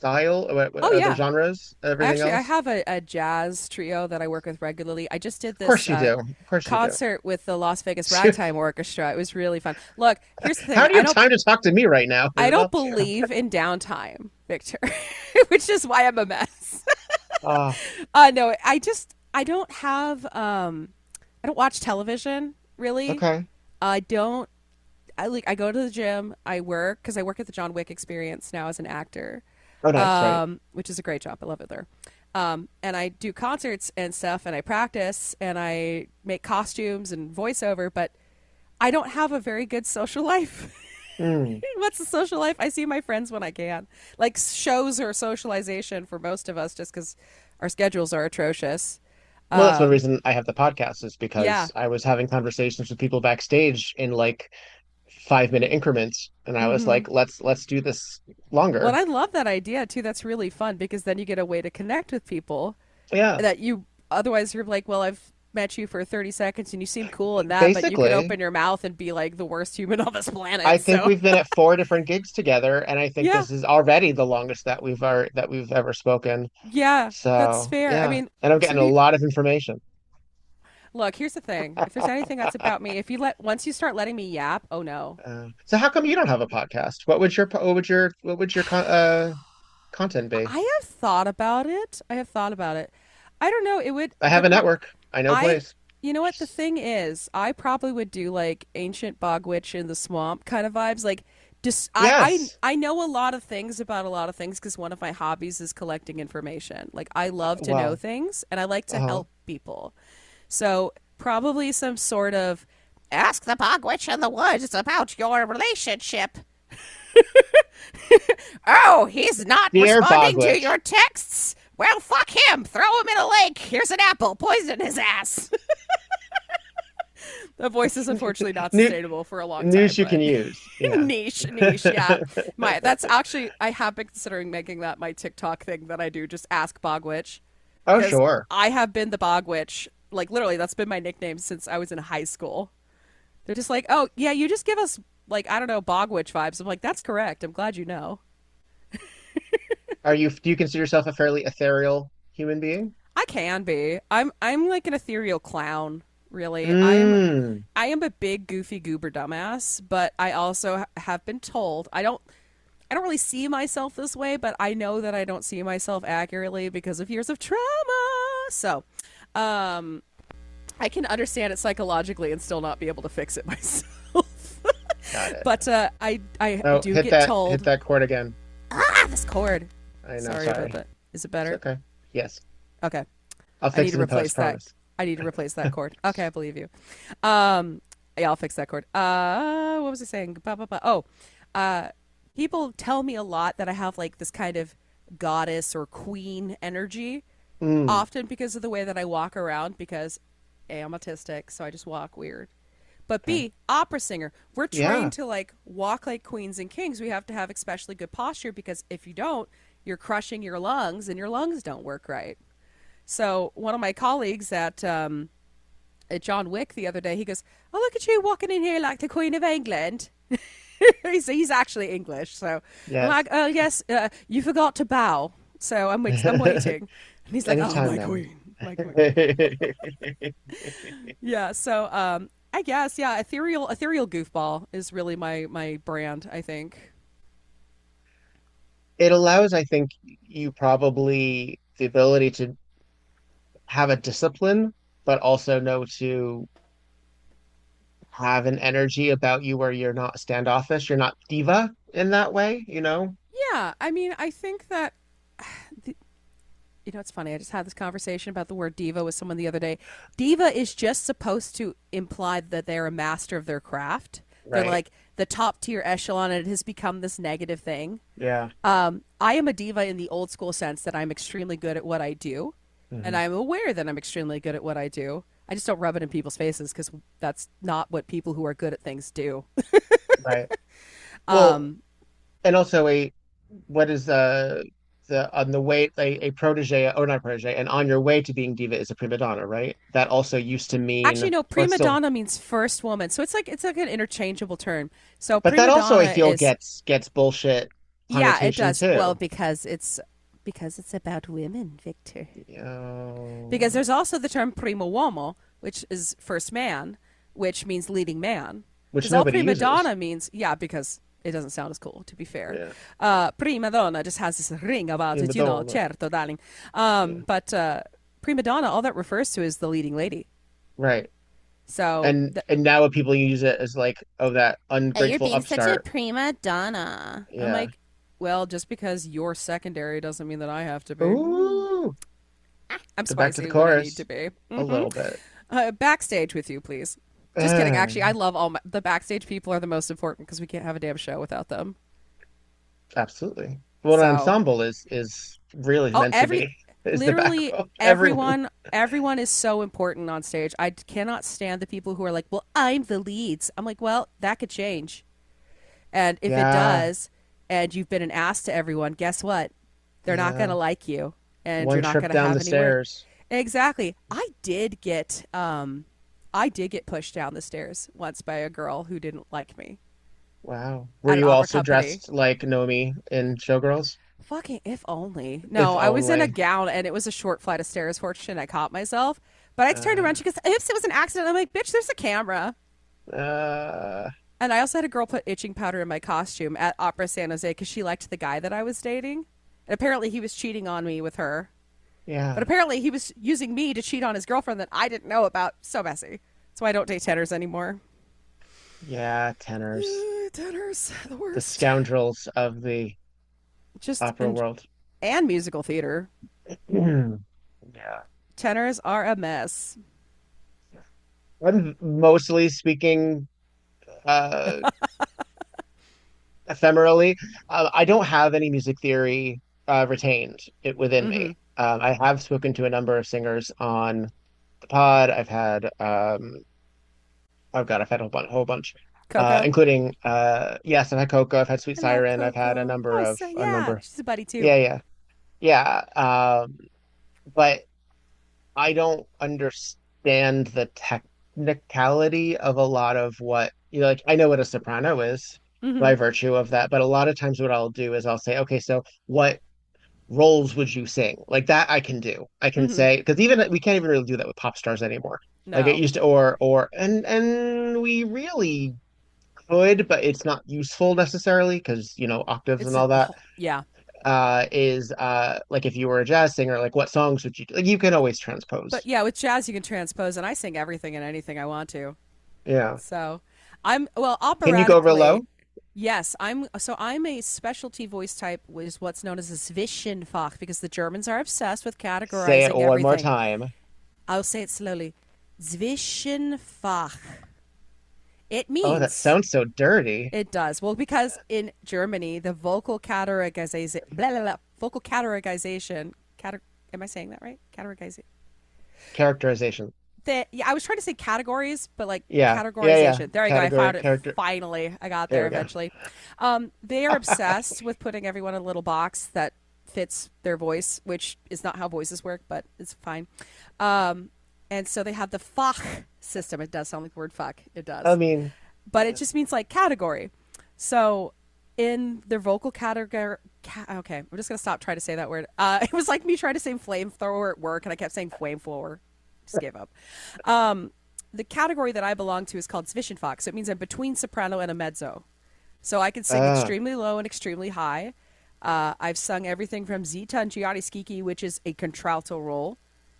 other genres, everything Actually, else? I have a jazz trio that I work with regularly. I just did this Of course you do. Of course you do. concert with the Las Vegas Ragtime Orchestra. It was really fun. Look, here's the thing. How do you have time to talk to me right now? I don't believe in downtime, Viktor, which is why I'm a mess. Oh, No, I don't have, I don't watch television, really. okay. I go to the gym, I work, because I work at the John Wick Experience now as an actor. Oh, nice, right. Which is a great job. I love it there. And I do concerts and stuff, and I practice, and I make costumes and voiceover, but I don't have a very good social life. Mm. What's the social life? I see my friends when I can. Like shows or socialization for most of us just because our schedules are atrocious. Well, that's one reason I have the podcast is because Yeah. I was having conversations with people backstage in like 5-minute increments, and I was like, let's do this longer. Well, I love that idea too. That's really fun because then you get a way to connect with people Yeah. that you otherwise you're like, well, I've met you for 30 seconds and you seem cool and that, but you Basically. can open your mouth and be like the worst human on this planet. I think so. we've been at 4 different gigs together, and I think Yeah. this is already the longest that we've ever spoken. Yeah, So that's fair. yeah. I mean, And I'm getting a lot of information. look, here's the thing. If there's anything that's about me, once you start letting me yap, oh no. So how come you don't have a podcast? What would your content be? I have thought about it. I don't know. It would. I have a network. I know a place. You know what the thing is? I probably would do like ancient bog witch in the swamp kind of vibes. Like, just Yes. I know a lot of things about a lot of things because one of my hobbies is collecting information. Like, I love to Wow. know things and I like to help people. So probably some sort of ask the bog witch in the woods about your relationship. Oh, he's not Dear responding bog to witch. your texts. Well, fuck him. Throw him in a lake. Here's an apple. Poison his ass. The voice is unfortunately not sustainable for a long time. News you but- can use. Yeah. niche, yeah. That's actually, I have been considering making that my TikTok thing that I do, just ask bog witch. Oh, 'Cause sure. I have been the bog witch. Like, literally, that's been my nickname since I was in high school. They're just like, oh, yeah, you just give us, like, I don't know, bog witch vibes. I'm like, that's correct. I'm glad you know. Do you consider yourself a fairly ethereal human being? I can be. I'm like an ethereal clown, really. Mm. I am a big goofy goober dumbass, but I also have been told I don't really see myself this way, but I know that I don't see myself accurately because of years of trauma. So, I can understand it psychologically and still not be able to fix it myself. Got it. But I do hit get that, told. Hit that chord again. This cord. I know. Sorry about that. Is it better? It's okay. Yes. Okay. I'll I fix need it to in post, replace that. promise. I need to replace that cord. Okay, I believe you. Yeah, I'll fix that cord. What was I saying? Oh, people tell me a lot that I have like this kind of goddess or queen energy, often because of the way that I walk around. Because A, I'm autistic, so I just walk weird. But B, opera singer. We're trained to like walk like queens and kings. We have to have especially good posture because if you don't, you're crushing your lungs and your lungs don't work right. So one of my colleagues at John Wick the other day, he goes, "Oh, look at you walking in here like the Queen of England." he's actually English, so Yes. I'm like, "Oh yes, you forgot to bow." So I'm waiting, and he's like, Anytime "Oh, now. my queen." Yeah. So I guess ethereal goofball is really my brand. I think. It allows, I think, you probably the ability to have a discipline, but also know to have an energy about you where you're not standoffish, you're not diva in that way, you know? Yeah, I mean, I think that, it's funny. I just had this conversation about the word diva with someone the other day. Diva is just supposed to imply that they're a master of their craft. They're Right. like the top tier echelon, and it has become this negative thing. Yeah. I am a diva in the old school sense that I'm extremely good at what I do, and I'm aware that I'm extremely good at what I do. I just don't rub it in people's faces because that's not what people who are good at things do. Right. Well, and also what is on the way a protege or not protege and on your way to being diva is a prima donna, right? That also used to mean Actually, no, or prima still- donna means first woman, so it's like an interchangeable term. So, But prima that also I donna feel is, gets bullshit. yeah, it connotation does. too. Well, because it's about women, Victor. Oh. Because there's also the term primo uomo, which is first man, which means leading man. Which Because all nobody prima uses. donna means, because it doesn't sound as cool, to be fair. Yeah. Prima donna just has this ring about Prima it, you know, donna. certo, darling. But prima donna, all that refers to is the leading lady. Right. So And now people use it as like, oh, that ungrateful upstart. prima donna. I'm Yeah. like, well, just because you're secondary doesn't mean that I have to be. Ooh, I'm So back to spicy the when I chorus. need to be. a little bit. Backstage with you, please. Just kidding. Actually, I love the backstage people are the most important because we can't have a damn show without them. Absolutely. Well, an So, ensemble is really oh, meant to be is the literally backbone. Everyone. everyone is so important on stage. I cannot stand the people who are like, "Well, I'm the leads." I'm like, "Well, that could change." And if it Yeah, does, and you've been an ass to everyone, guess what? They're not going yeah. to like you, and One you're not trip going to down have the any work. stairs. Exactly. I did get pushed down the stairs once by a girl who didn't like me Wow. Were at an you opera also company. dressed like Nomi in Showgirls? Fucking if only. No, If I was in a only. gown and it was a short flight of stairs. Fortunately, I caught myself. But I turned around. Uh, She goes, "Oops, it was an accident." I'm like, "Bitch, there's a camera." uh, And I also had a girl put itching powder in my costume at Opera San Jose because she liked the guy that I was dating. And apparently he was cheating on me with her. But yeah. apparently he was using me to cheat on his girlfriend that I didn't know about. So messy. That's why I don't date tenors anymore. Yeah, tenors. Tenors, the The worst. scoundrels of the Just opera world. and musical theater. Yeah. Tenors are a mess. I'm mostly speaking uh ephemerally. I don't have any music theory retained within Mm-hmm. me. I have spoken to a number of singers on the pod. I've had a whole bunch, Coco. including yes, I've had Coco, I've had Sweet I love Siren, I've had Coco. Oh, so a yeah. number. She's a buddy too. Yeah, yeah, yeah. But I don't understand the technicality of a lot of what like I know what a soprano is Mm-hmm. by virtue of that, but a lot of times what I'll do is I'll say, okay, so what roles would you sing? Like that I can do. I can Mm-hmm. say because even we can't even really do that with pop stars anymore. Like it No. used to or and we really could, but it's not useful necessarily because octaves It's and all that yeah. is like if you were a jazz singer, like what songs would you do? Like you can always But transpose. yeah, with jazz you can transpose and I sing everything and anything I want to. Yeah. So I'm well Can you go real operatically. low? Yes, I'm a specialty voice type, which is what's known as a Zwischenfach, because the Germans are obsessed with Say it categorizing one more everything. time. I'll say it slowly. Zwischenfach. It Oh, that means sounds so dirty. it does. Well, because in Germany, the vocal categorization, blah, blah, blah, vocal categorization, am I saying that right? Categorization. Characterization. Yeah, I was trying to say categories, but like Yeah. Yeah, yeah. categorization. There you go. I Category, found it character. finally. I got There there we go. eventually. They are obsessed with putting everyone in a little box that fits their voice, which is not how voices work, but it's fine. Um, and so they have the Fach system. It does sound like the word fuck. It I does. mean, But it just means like category. So in their vocal category, okay, I'm just gonna stop trying to say that word. It was like me trying to say flamethrower at work, and I kept saying flamethrower. Just gave up. The category that I belong to is called Zwischenfach, so it means I'm between soprano and a mezzo. So I can sing uh, extremely low and extremely high. I've sung everything from Zita and Giardi which is a contralto role.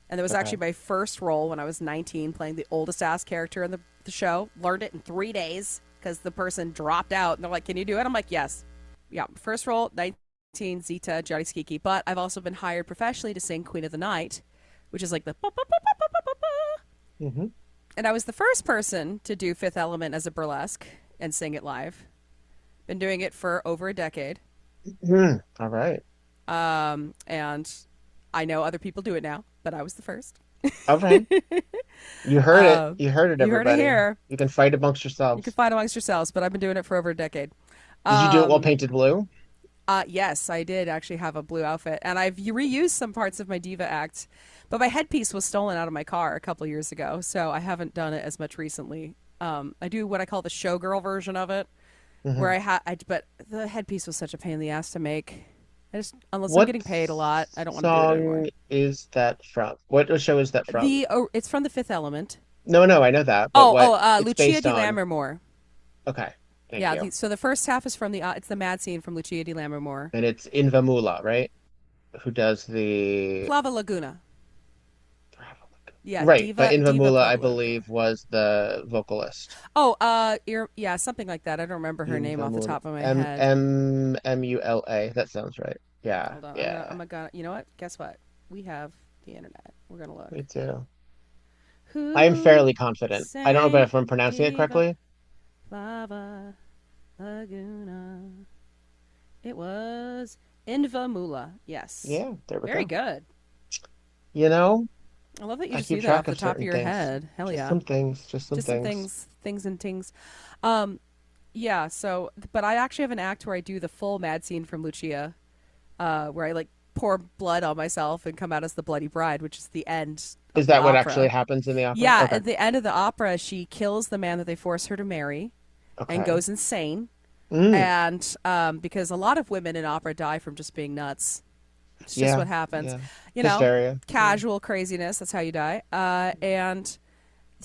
And that was okay. actually my first role when I was 19, playing the oldest ass character in the show. Learned it in 3 days because the person dropped out. And they're like, "Can you do it?" I'm like, "Yes." Yeah, first role, 19, Zita, Giardi. But I've also been hired professionally to sing Queen of the Night, which is like the ba ba ba ba ba ba ba ba. Hmm. And I was the first person to do Fifth Element as a burlesque and sing it live. Been doing it for over a decade. All right. And I know other people do it now, but I was the first. All right. You heard it. Uh, You heard it, you heard it everybody. here. You can fight amongst You can yourselves. fight amongst yourselves, but I've been doing it for over a decade. Did you do it while Um, painted blue? yes, I did actually have a blue outfit, and I've reused some parts of my Diva act, but my headpiece was stolen out of my car a couple years ago, so I haven't done it as much recently. I do what I call the showgirl version of it, Hmm. where but the headpiece was such a pain in the ass to make. Unless I'm What getting paid a lot, I don't want to do it anymore. song is that from? What show is that from? It's from the Fifth Element. No, no, I know that, but what it's Lucia based di on. Lammermoor. Okay, thank Yeah, you. so the first half is from it's the mad scene from Lucia di Lammermoor. And it's Invamula, right? Who does the Plava Laguna. Yeah, right? But Diva Invamula, I Plava Laguna. believe, was the vocalist. Oh, yeah, something like that. I don't remember her name off the Invamula, top of my M head. M M U L A. That sounds right. Yeah, Hold on, yeah. I'm gonna, you know what? Guess what? We have the internet. We're gonna look. Me too. I am Who fairly confident. I don't know sang if I'm pronouncing it Viva correctly. Lava Laguna? It was Invamula. Yes. Yeah, there we Very go. good. You know, I love that you I just keep knew that off track the of top of certain your things. head. Hell Just yeah. some things, just some Just some things. things and tings. Um, yeah, so, but I actually have an act where I do the full mad scene from Lucia, where I like pour blood on myself and come out as the bloody bride, which is the end Is of the that what actually opera. happens in the opera? Yeah, Okay. at the end of the opera, she kills the man that they force her to marry and Okay. goes insane. Mm, And because a lot of women in opera die from just being nuts. It's just yeah, what happens. yeah. You know, Hysteria. Yeah. casual craziness. That's how you die. And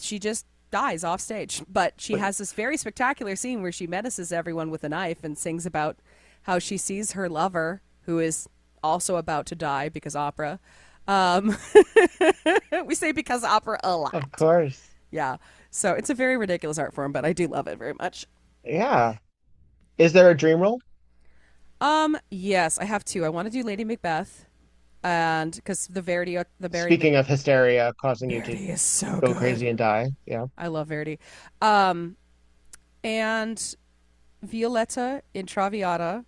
she just dies off stage. But she But has this very spectacular scene where she menaces everyone with a knife and sings about how she sees her lover, who is also about to die because opera. Um, we say because opera a of lot. course. Yeah. So it's a very ridiculous art form, but I do love it very much. Yeah. Is there a dream role? Yes, I have two. I want to do Lady Macbeth, and because Speaking of hysteria causing you to Verdi is so go crazy good. and die. Yeah. I love Verdi. Um, and Violetta in Traviata,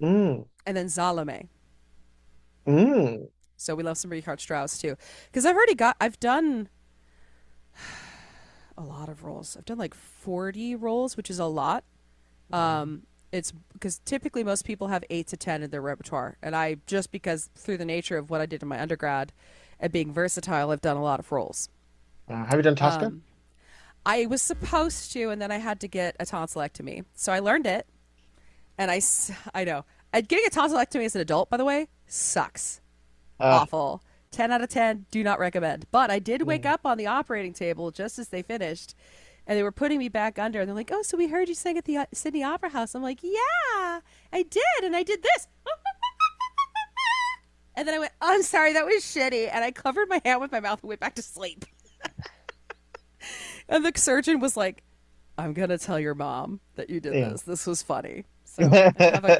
Mm, and then Salome. mm. So we love some Richard Strauss too, because I've done a lot of roles. I've done like 40 roles, which is a lot. It's because typically most people have 8 to 10 in their repertoire, and I just because through the nature of what I did in my undergrad and being versatile, I've done a lot of roles. Have you done Tosca? I was supposed to, and then I had to get a tonsillectomy, so I learned it, and I know. Getting a tonsillectomy as an adult, by the way, sucks. Uh, Awful. 10 out of 10, do not recommend. But I did wake mm. up on the operating table just as they finished, and they were putting me back under, and they're like, oh, so we heard you sing at the Sydney Opera House. I'm like, yeah, I did, and I did this. And then I went, I'm sorry, that was shitty. And I covered my hand with my mouth and went back to sleep. And the surgeon was like, I'm going to tell your mom that you did Yeah. this. This was funny. So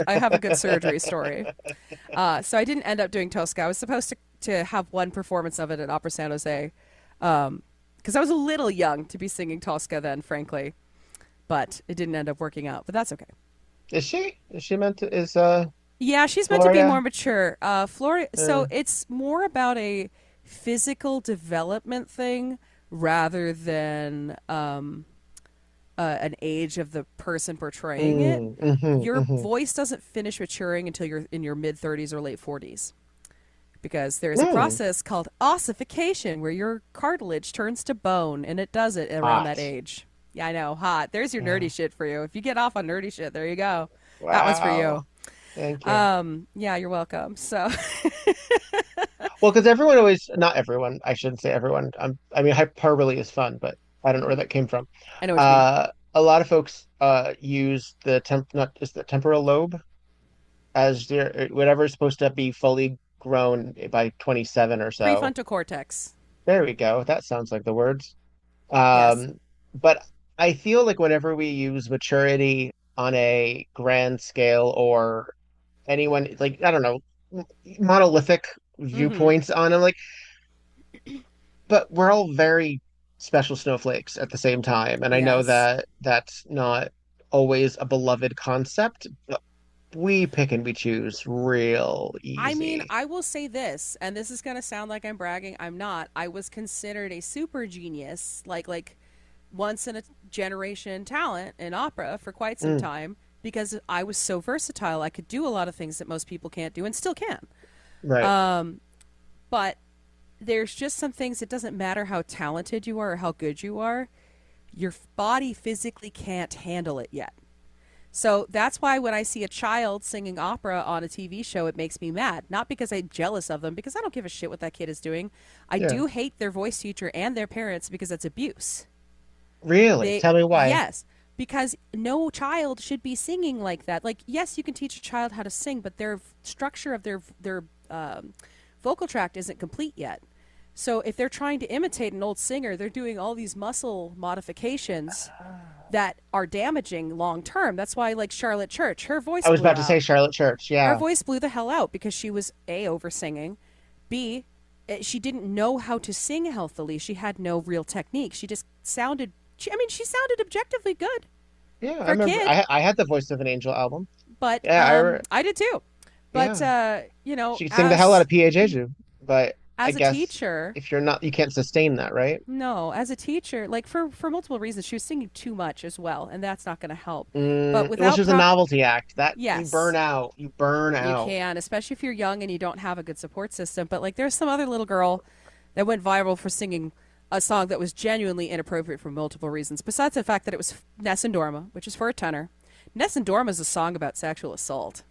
I have a good surgery story. So I didn't end up doing Tosca. I was supposed to have one performance of it at Opera San Jose because I was a little young to be singing Tosca then, frankly. But it didn't end up working out. But that's okay. Is she? Is she meant to? Yeah, she's meant to be Gloria? more mature. Flora, Uh, so it's more about a physical development thing rather than an age of the person portraying it. Your mm-hmm. voice doesn't finish maturing until you're in your mid 30s or late 40s. Because there's a Mm. process called ossification where your cartilage turns to bone, and it does it around that Hot. age. Yeah, I know, hot. There's your Yeah. nerdy shit for you. If you get off on nerdy shit, there you go. That one's for you. Wow. Thank you. Yeah, you're welcome. So, Well, because everyone always, not everyone, I shouldn't say everyone. I mean, hyperbole is fun, but I don't know where that came from. I know what you mean. A lot of folks use the not is the temporal lobe as their whatever is supposed to be fully grown by 27 or so. Prefrontal cortex. There we go. That sounds like the words. Yes. But I feel like whenever we use maturity on a grand scale or anyone like I don't know monolithic Mm-hmm. viewpoints on them, like, but we're all very special snowflakes at the same time, and I know Yes. that that's not always a beloved concept, but we pick and we choose real I mean, easy. I will say this, and this is going to sound like I'm bragging. I'm not. I was considered a super genius, like once in a generation talent in opera for quite some Mm, time because I was so versatile. I could do a lot of things that most people can't do and still can. right. Um, but there's just some things it doesn't matter how talented you are or how good you are. Your body physically can't handle it yet. So that's why when I see a child singing opera on a TV show, it makes me mad. Not because I'm jealous of them, because I don't give a shit what that kid is doing. I Yeah. do hate their voice teacher and their parents because that's abuse. Really? They, Tell me why. yes, because no child should be singing like that. Like, yes, you can teach a child how to sing, but their structure of their vocal tract isn't complete yet. So if they're trying to imitate an old singer, they're doing all these muscle modifications that are damaging long term. That's why, like Charlotte Church, her voice I was blew about to say out. Charlotte Church. Her Yeah. voice blew the hell out because she was A, over singing, B, she didn't know how to sing healthily. She had no real technique. She just sounded. She sounded objectively good Yeah, I for a remember. kid. I had the Voice of an Angel album. But Yeah, I did too. But yeah. you know, She could sing the hell out of P.A.J.J. But I as a guess teacher, if you're not, you can't sustain that, right? no, as a teacher, like for multiple reasons, she was singing too much as well, and that's not going to help. But Well, she without was a novelty act. That you yes, burn out. You burn you out. can, especially if you're young and you don't have a good support system. But like, there's some other little girl that went viral for singing a song that was genuinely inappropriate for multiple reasons. Besides the fact that it was Nessun Dorma, which is for a tenor. Nessun Dorma is a song about sexual assault.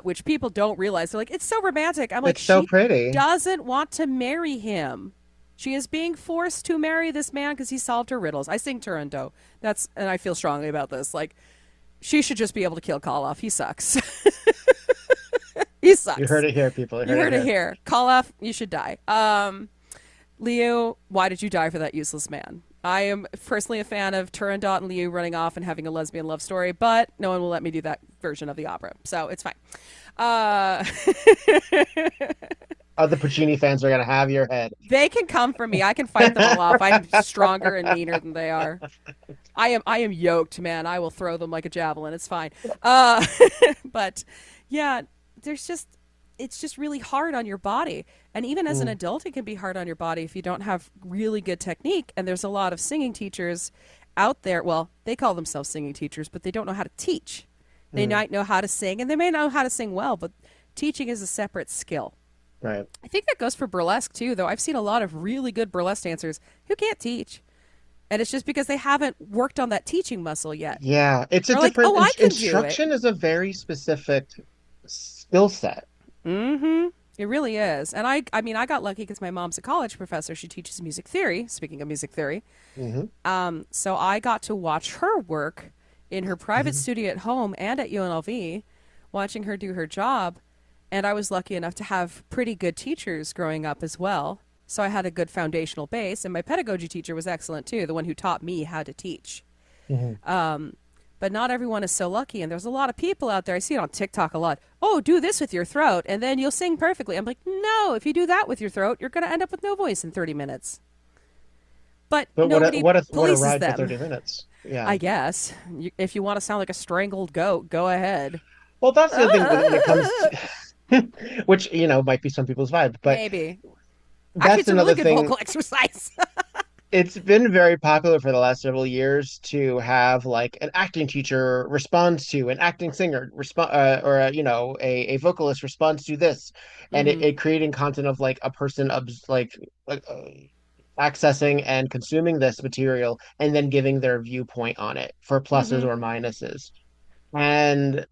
Which people don't realize. They're like, it's so romantic. I'm like, It's so she pretty. doesn't want to marry him. She is being forced to marry this man because he solved her riddles. I sing Turandot. And I feel strongly about this. Like, she should just be able to kill Koloff. He sucks. He sucks. You heard it here, people. You heard it here. Koloff, you should die. Liu, why did you die for that useless man? I am personally a fan of Turandot and Liu running off and having a lesbian love story, but no one will let me do that version of the opera, so it's fine. The Puccini fans are gonna have your head. They can come for me. I can fight them all off. I'm stronger and meaner than they are. I am yoked, man. I will throw them like a javelin. It's fine. But yeah, it's just really hard on your body. And even as an adult, it can be hard on your body if you don't have really good technique. And there's a lot of singing teachers out there. Well, they call themselves singing teachers, but they don't know how to teach. They might know how to sing, and they may know how to sing well, but teaching is a separate skill. Right. I think that goes for burlesque too, though. I've seen a lot of really good burlesque dancers who can't teach. And it's just because they haven't worked on that teaching muscle yet. Yeah, it's a They're like, different "Oh, I can do it." instruction is a very specific skill set. Mm-hmm. It really is. And I mean, I got lucky because my mom's a college professor. She teaches music theory, speaking of music theory. So I got to watch her work in her private studio at home and at UNLV, watching her do her job. And I was lucky enough to have pretty good teachers growing up as well. So I had a good foundational base. And my pedagogy teacher was excellent too, the one who taught me how to teach. But not everyone is so lucky. And there's a lot of people out there. I see it on TikTok a lot. Oh, do this with your throat and then you'll sing perfectly. I'm like, no, if you do that with your throat, you're going to end up with no voice in 30 minutes. But nobody what a polices ride them. for 30 minutes. Yeah. I guess. If you want to sound like a strangled goat, go ahead. Well, that's the other thing when it comes to, which, might be some people's vibe, but Maybe. that's Actually, it's a another really good thing. vocal exercise. It's been very popular for the last several years to have like an acting teacher responds to an acting singer respond or a vocalist responds to this, and it creating content of like a person accessing and consuming this material and then giving their viewpoint on it for pluses or minuses, and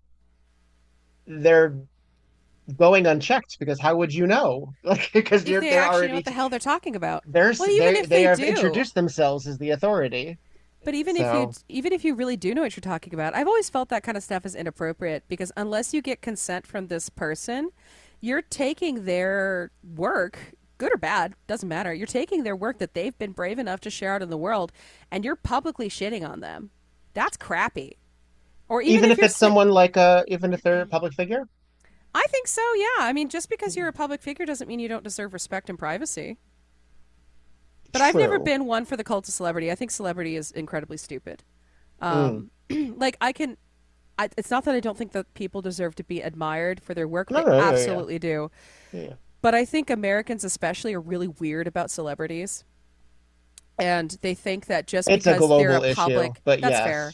they're going unchecked because how would you know? Like because If they they're actually already know what the hell they're talking about. they're Well, even if they they have do. introduced themselves as the authority. But even if you really do know what you're talking about, I've always felt that kind of stuff is inappropriate because unless you get consent from this person, you're taking their work, good or bad, doesn't matter. You're taking their work that they've been brave enough to share out in the world, and you're publicly shitting on them. That's crappy. Or Even if it's someone even if they're a public figure. I think so, yeah. I mean, just because you're a public figure doesn't mean you don't deserve respect and privacy. But I've never True. been one for the cult of celebrity. I think celebrity is incredibly stupid. Like it's not that I don't think that people deserve to be admired for their work. They absolutely do. Yeah. But I think Americans especially are really weird about celebrities. And they think that just It's a because they're global a issue, public, but that's yes. fair.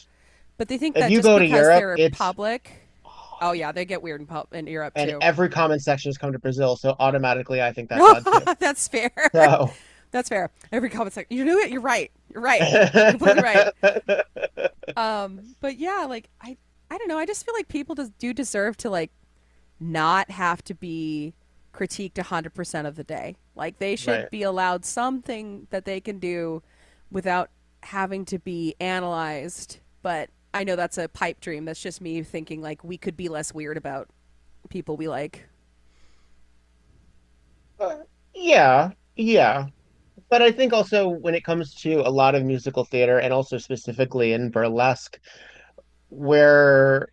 But they think If that you just go to because Europe, they're it's- public, oh yeah, they get weird in Europe And too. every comment section has come to Brazil, so automatically I think that's odd too. That's fair. So That's fair. Every comment section, you knew it. You're right. You're right. You're completely right. But yeah, like I don't know. I just feel like people do deserve to like not have to be critiqued 100% of the day. Like they should Right. be allowed something that they can do without having to be analyzed. But I know that's a pipe dream. That's just me thinking like we could be less weird about people we like. yeah. But I think also when it comes to a lot of musical theater and also specifically in burlesque, where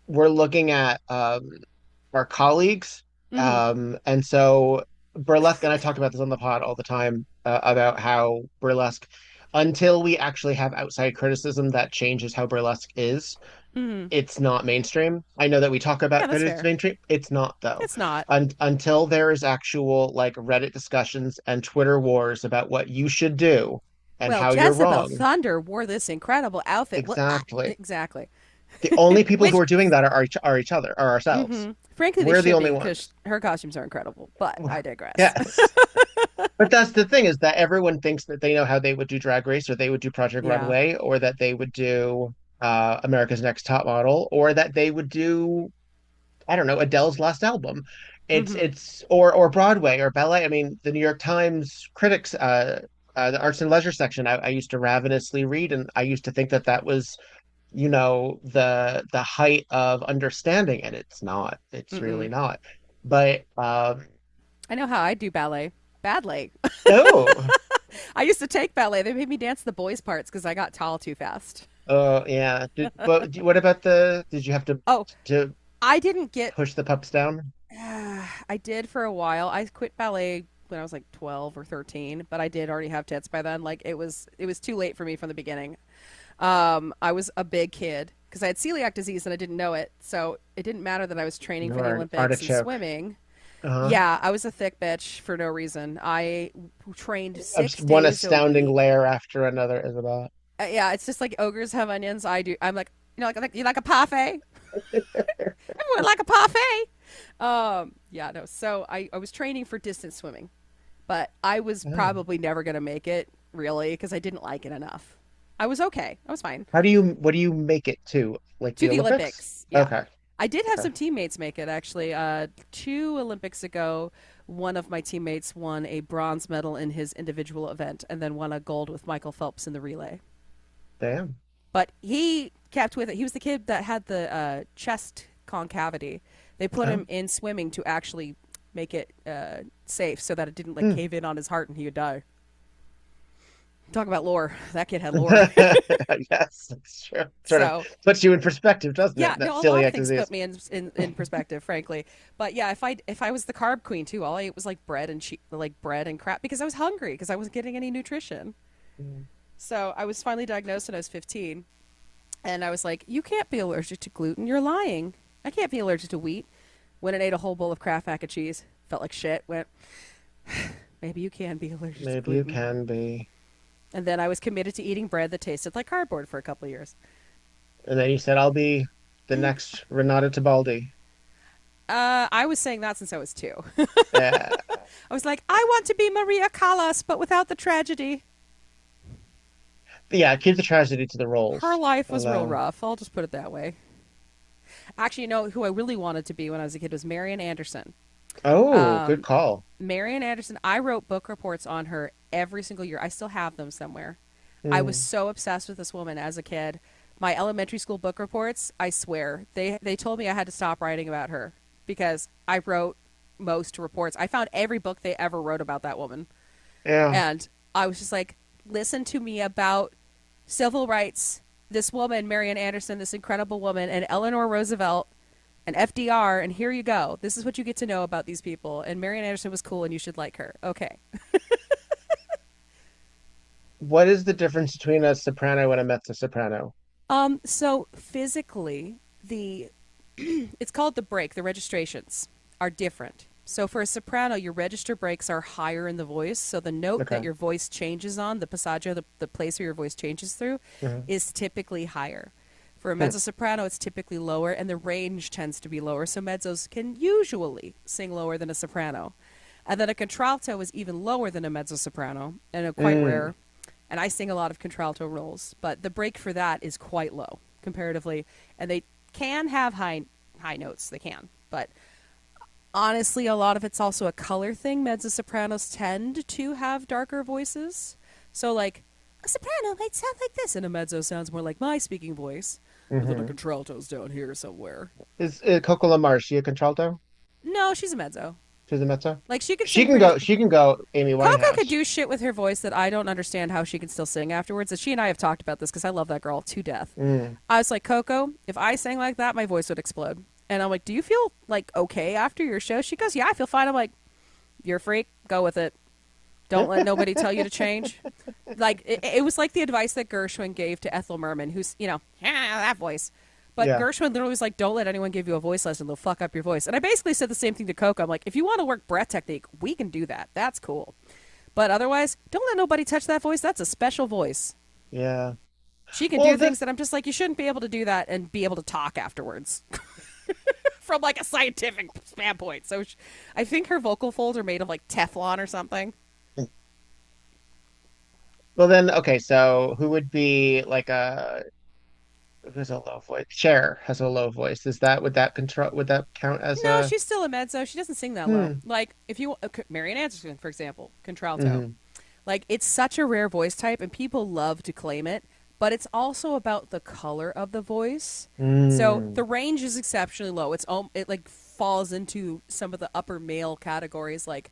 we're looking at our colleagues, and so burlesque, and I talk about this on the pod all the time about how burlesque, until we actually have outside criticism that changes how burlesque is, Hmm. it's not mainstream. I know that we talk Yeah, about that that's it's fair. mainstream. It's not though. It's not. Until there is actual like Reddit discussions and Twitter wars about what you should do and Well, how you're Jezebel wrong. Thunder wore this incredible outfit. What? Exactly. Exactly. The only people who Which, are doing that are each other, are ourselves. frankly, they We're the should only be ones. because her costumes are incredible. But I digress. Yes. But that's the thing is that everyone thinks that they know how they would do Drag Race or they would do Project Yeah. Runway or that they would do America's Next Top Model or that they would do, I don't know, Adele's last album. Hmm. It's or Broadway or ballet. I mean, the New York Times critics, the arts and leisure section, I used to ravenously read, and I used to think that that was, the height of understanding, and it's not. It's really Mm-mm. not. But I know how I do ballet. Badly. oh, I used to take ballet. They made me dance the boys' parts because I got tall too fast. oh yeah. But what about the? Did you have Oh, to I didn't get. push the pups down? I did for a while. I quit ballet when I was like 12 or 13, but I did already have tits by then. Like it was too late for me from the beginning. I was a big kid because I had celiac disease and I didn't know it. So it didn't matter that I was training You for the are an Olympics and artichoke. swimming. Uh-huh. Yeah, I was a thick bitch for no reason. I trained six One days a astounding week. layer after another, Isabel. Yeah, it's just like ogres have onions. I do. I'm like, you like a parfait? Everyone like a parfait. Yeah, no. So I was training for distance swimming, but I was Oh. probably never gonna make it really because I didn't like it enough. I was okay. I was fine. What do you make it to? Like To the the Olympics? Olympics. Yeah. Okay. I did have Okay. some teammates make it actually. 2 Olympics ago, one of my teammates won a bronze medal in his individual event and then won a gold with Michael Phelps in the relay. Damn. But he kept with it. He was the kid that had the chest concavity. They put Oh. him in swimming to actually make it safe so that it didn't like Hmm. cave in on his heart and he would die. Talk about lore. That kid had lore. Yes, that's true. Sort of So puts you in perspective, doesn't yeah, it? That no, a lot of celiac things disease. put me in perspective, frankly. But yeah, if I was the carb queen too, all I ate was like bread and crap because I was hungry because I wasn't getting any nutrition. Mm. So I was finally diagnosed when I was 15, and I was like, "You can't be allergic to gluten. You're lying. I can't be allergic to wheat." Went and ate a whole bowl of Kraft mac and cheese. Felt like shit. Went, maybe you can be allergic to Maybe you gluten. can be. And then I was committed to eating bread that tasted like cardboard for a couple of years. And then you said, I'll be the next Renata Tebaldi. I was saying that since I was 2. Yeah. I was like, I want to be Maria Callas, but without the tragedy. But yeah, keep the tragedy to the roles. Her life was real Although, rough. I'll just put it that way. Actually, you know who I really wanted to be when I was a kid was Marian Anderson. oh, good call. Marian Anderson, I wrote book reports on her every single year. I still have them somewhere. I was Hmm. so obsessed with this woman as a kid. My elementary school book reports, I swear, they told me I had to stop writing about her because I wrote most reports. I found every book they ever wrote about that woman. Yeah. And I was just like, listen to me about civil rights, this woman, Marian Anderson, this incredible woman, and Eleanor Roosevelt, and FDR, and here you go. This is what you get to know about these people. And Marian Anderson was cool, and you should like her. Okay. What is the difference between a soprano and a mezzo soprano? So physically, it's called the break. The registrations are different. So for a soprano, your register breaks are higher in the voice. So the note that Okay. your voice changes on, the passaggio, the place where your voice changes through, Mhm. is typically higher. For a Hmm. mezzo soprano, it's typically lower, and the range tends to be lower. So mezzos can usually sing lower than a soprano. And then a contralto is even lower than a mezzo soprano, and a quite rare. And I sing a lot of contralto roles, but the break for that is quite low comparatively. And they can have high notes, they can, but honestly, a lot of it's also a color thing. Mezzo sopranos tend to have darker voices, so like a soprano might sound like this, and a mezzo sounds more like my speaking voice. And then a contralto's down here somewhere. Is Coco Lamar, is she a contralto? No, she's a mezzo. She's a mezzo? Like she could She sing can pretty- go she can go Amy Coco Winehouse. could do shit with her voice that I don't understand how she can still sing afterwards. And she and I have talked about this because I love that girl to death. Mm. I was like, Coco, if I sang like that, my voice would explode. And I'm like, do you feel like okay after your show? She goes, yeah, I feel fine. I'm like, You're a freak. Go with it. Don't let nobody tell you to change. Like it was like the advice that Gershwin gave to Ethel Merman, who's that voice. But Gershwin literally was like, don't let anyone give you a voice lesson. They'll fuck up your voice. And I basically said the same thing to Coco. I'm like, if you want to work breath technique, we can do that. That's cool. But otherwise, don't let nobody touch that voice. That's a special voice. Yeah. She can do things that I'm just like, you shouldn't be able to do that and be able to talk afterwards. From like a scientific standpoint. So I think her vocal folds are made of like Teflon or something. Well then, okay, so who would be like who's a low voice? Cher has a low voice. Would that count as No, she's still a mezzo. She doesn't sing that low. Like if you Marian Anderson, for example, contralto. Like it's such a rare voice type and people love to claim it, but it's also about the color of the voice. So the range is exceptionally low. It like falls into some of the upper male categories like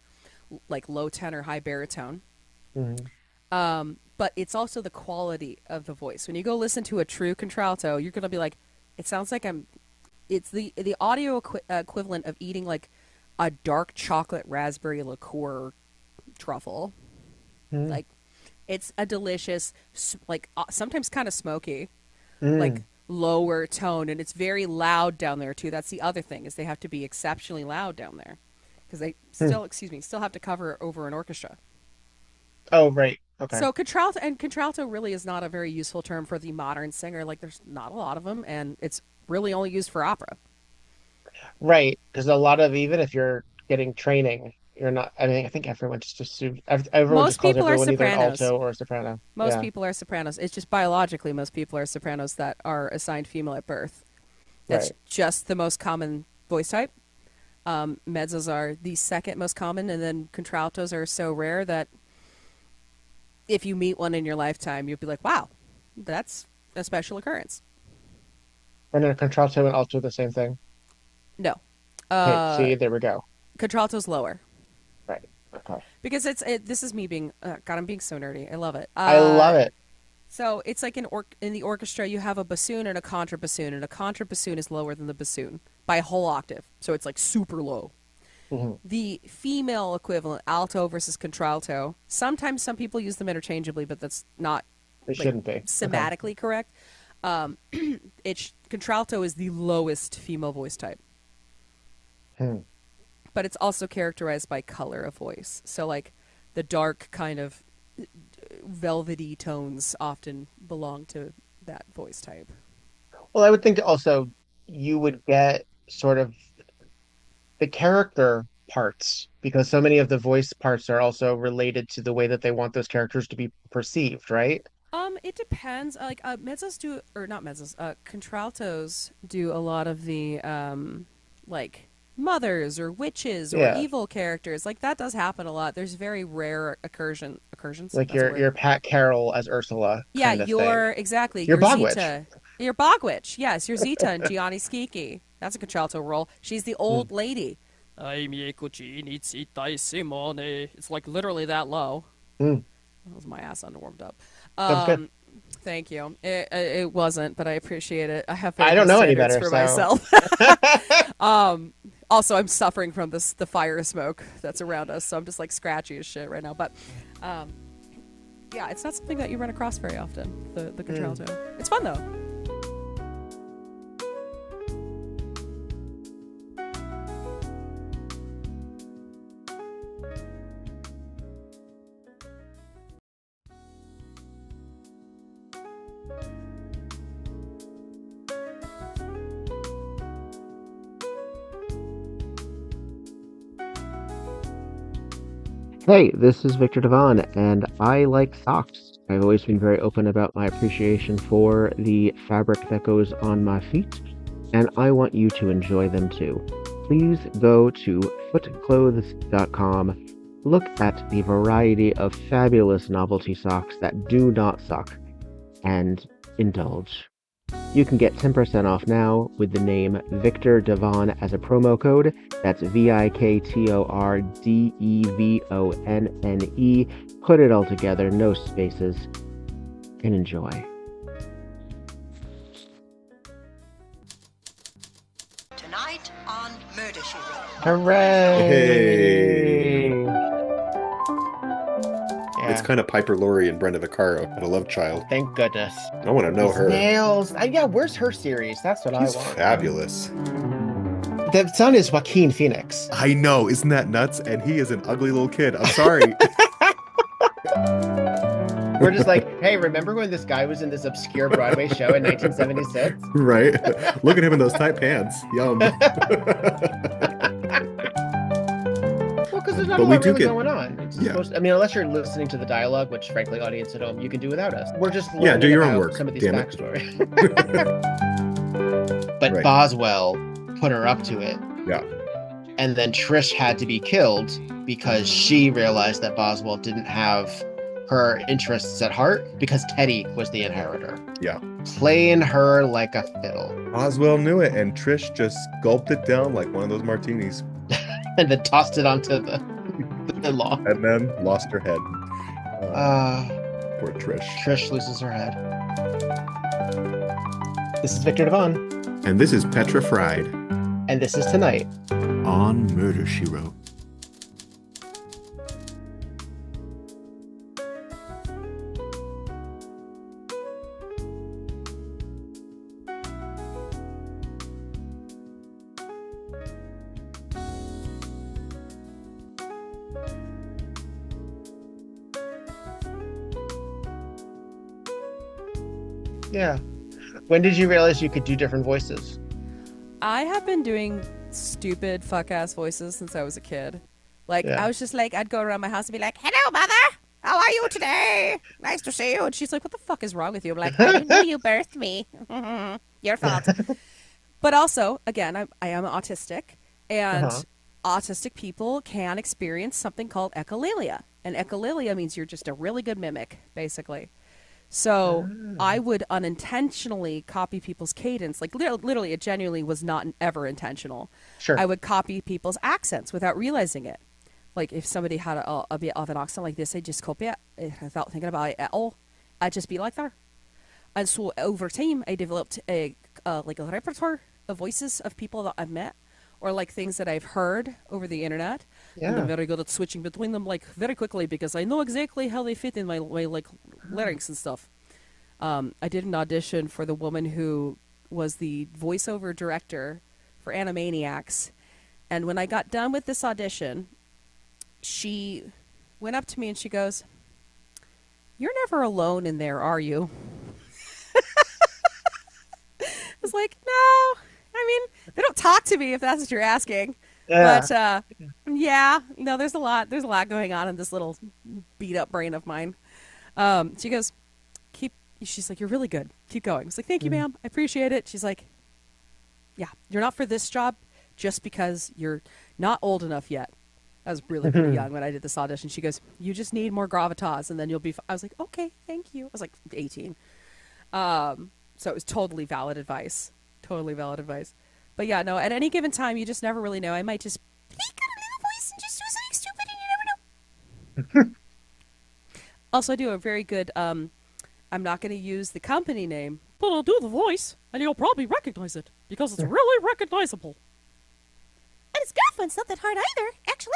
low tenor, high baritone. But it's also the quality of the voice. When you go listen to a true contralto, you're going to be like, it sounds like it's the audio equivalent of eating like a dark chocolate raspberry liqueur truffle. Like it's a delicious, like sometimes kind of smoky, like lower tone. And it's very loud down there too. That's the other thing is they have to be exceptionally loud down there because they still have to cover over an orchestra. Oh, right. Okay. So contralto really is not a very useful term for the modern singer. Like there's not a lot of them, and it's really only used for opera. Right, because a lot of even if you're getting training, you're not. I mean, I think everyone just assumes everyone just calls everyone either an alto or a soprano. Most people are sopranos. It's just biologically most people are sopranos that are assigned female at birth. That's just the most common voice type. Mezzos are the second most common, and then contraltos are so rare that if you meet one in your lifetime, you'll be like, wow, that's a special occurrence. And then a contralto and alto the same thing? No. Okay, see, there we go. Contralto's lower. Right. Okay. Because this is me being, God, I'm being so nerdy. I love it. I love it. So it's like in the orchestra, you have a bassoon and a contrabassoon, and a contrabassoon is lower than the bassoon by a whole octave. So it's like super low. The female equivalent, alto versus contralto, sometimes some people use them interchangeably, but that's not shouldn't be semantically correct. Contralto is the lowest female voice type. But it's also characterized by color of voice. So like the dark kind of velvety tones often belong to that voice type. Well, I would think also you would get sort of the character parts because so many of the voice parts are also related to the way that they want those characters to be perceived, right? It depends. Like mezzos do, or not mezzos. Contraltos do a lot of the like mothers or witches or evil characters. Like that does happen a lot. There's very rare incursions. Like your Pat Carroll as Ursula. Yeah, exactly. Your Bogwitch. Zita. Your Bogwitch. Yes, your Zita and Gianni Schicchi. That's a contralto role. She's the old lady. It's like literally that low. That was my ass underwarmed up. That's good. Thank you. It wasn't, but I appreciate it. I don't know any better for myself. Also, I'm suffering from the fire smoke that's around us, so I'm just like scratchy as shit right now. But yeah, it's not something that you run across very often. The contralto. It's fun though. Hey, this is Viktor Devon, and I like socks. I've always been very open about my appreciation for the fabric that goes on my feet, and I want you to enjoy them too. Please go to footclothes.com, look at the variety of fabulous novelty socks that do not suck, and indulge. You can get 10% off now with the name Viktor Devon as a promo code. That's VIKTORDEVONNE. Put it all together, no spaces, and enjoy. Tonight on Murder, She Wrote. Hooray! Hey. It's kind of Piper Laurie and Brenda Vaccaro at A Love Child. Thank goodness. I want to know These her. nails. Yeah, where's her series? That's what She's I want. fabulous. The son is Joaquin Phoenix. I know, isn't that nuts? And he is an ugly little kid. I'm sorry. We're just like, hey, remember when this guy was in this obscure Broadway show in 1976? Right. Look at him in those tight pants. Yum. Well, because there's not a lot really going on. It's supposed to, I mean, unless you're listening to the dialogue, which frankly, audience at home, you can do without us. We're just learning do your own about work. Some of these Damn backstory. But Boswell put her up to it. Yeah. And then Trish had to be killed because she realized that Boswell didn't have her interests at heart because Teddy was the inheritor. Yeah. Playing her like a fiddle. Oswell knew it, and Trish just gulped it down like one of those martinis. And then tossed it onto the lawn. And then lost her head. Poor Trish. Trish loses her head. This is Viktor Devon. And this is Petra Fried. And this is Tonight on Murder, She Wrote. Yeah. When did you realize you could do different voices? I have been doing stupid fuck-ass voices since I was a kid. Like, I was just like, I'd go around my house and be like, hello, mother! How are you today? Nice to see you. And she's like, what the fuck is wrong with you? I'm like, I didn't know you birthed me. Your fault. But also, again, I am autistic, and autistic people can experience something called echolalia. And echolalia means you're just a really good mimic, basically. So I would unintentionally copy people's cadence. Like literally, it genuinely was not ever intentional. Sure. I would copy people's accents without realizing it. Like if somebody had a bit of an accent like this, I'd just copy it without thinking about it at all. I'd just be like that. And so over time, I developed a repertoire of voices of people that I've met, or like things that I've heard over the internet. Yeah. And I'm very good at switching between them like very quickly because I know exactly how they fit in my like lyrics and stuff. I did an audition for the woman who was the voiceover director for Animaniacs. And when I got done with this audition, she went up to me and she goes, "You're never alone in there, are you?" I was like, "No. I mean, they don't talk to me if that's what you're asking." Yeah. But there's a lot going on in this little beat up brain of mine. She goes, she's like, "You're really good. Keep going." I was like, "Thank you, ma'am. I appreciate it." She's like, "Yeah, you're not for this job just because you're not old enough yet." I was really pretty young when I did this audition. She goes, "You just need more gravitas and then you'll be I was like, "Okay, thank you." I was like 18. So it was totally valid advice. But yeah, no, at any given time, you just never really know. I might just pick up a little voice and just do something stupid and you never know. Also, I do a very good, I'm not going to use the company name, but I'll do the voice and you'll probably recognize it because it's really recognizable. And his girlfriend's not that hard either, actually.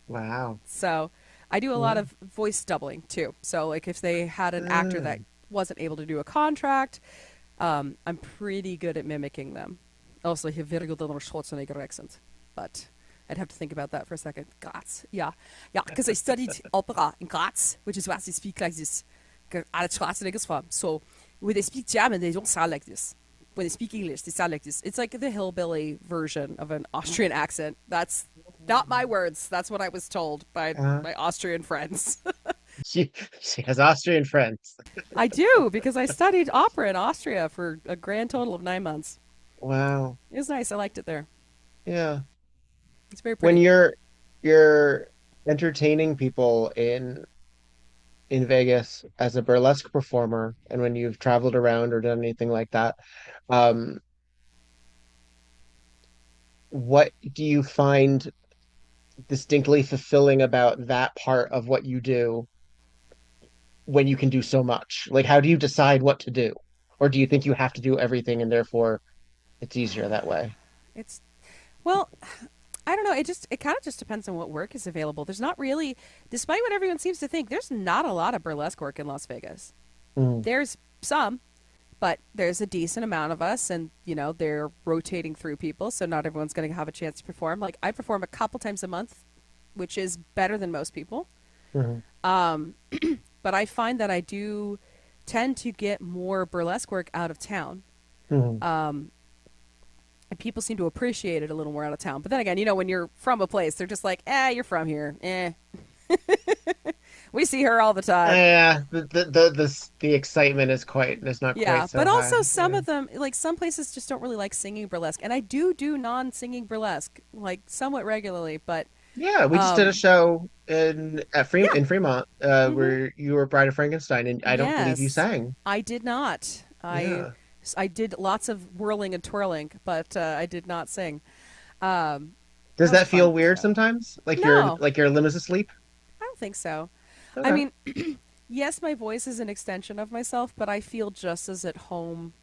Wow. So I do a lot of voice doubling too. So like if they had an actor that wasn't able to do a contract, I'm pretty good at mimicking them. Also, I have very good Schwarzenegger accent, but I'd have to think about that for a second. Graz, yeah, because I studied opera in Graz, which is why they speak like this. Schwarzenegger's from. So when they speak German, they don't sound like this. When they speak English, they sound like this. It's like the hillbilly version of an Austrian accent. That's not my words. That's what I was told by my Austrian friends. She has Austrian friends. I do, because I studied opera in Austria for a grand total of 9 months. Wow. It was nice. I liked it there. Yeah. It's very pretty. When you're entertaining people in Vegas as a burlesque performer, and when you've traveled around or done anything like that, what do you find distinctly fulfilling about that part of what you do when you can do so much? Like, how do you decide what to do? Or do you think you have to do everything and therefore it's easier that way? Well, I don't know. It kind of just depends on what work is available. There's not really, despite what everyone seems to think, there's not a lot of burlesque work in Las Vegas. There's some, but there's a decent amount of us, and they're rotating through people, so not everyone's going to have a chance to perform. Like, I perform a couple times a month, which is better than most people. But I find that I do tend to get more burlesque work out of town. And people seem to appreciate it a little more out of town. But then again, when you're from a place, they're just like, you're from here. We see her all the time. Yeah, the excitement is not quite so but also high. some of them, like some places just don't really like singing burlesque. And I do non-singing burlesque, like somewhat regularly, but... Yeah, we just did a show in Fremont where you were Bride of Frankenstein, and I don't believe you sang. I did not. I did lots of whirling and twirling, but I did not sing. Does that feel weird sometimes? Like No. your limb is asleep? I don't think so. Okay. I mean, yes, my voice is an extension of myself, but I feel just as at home,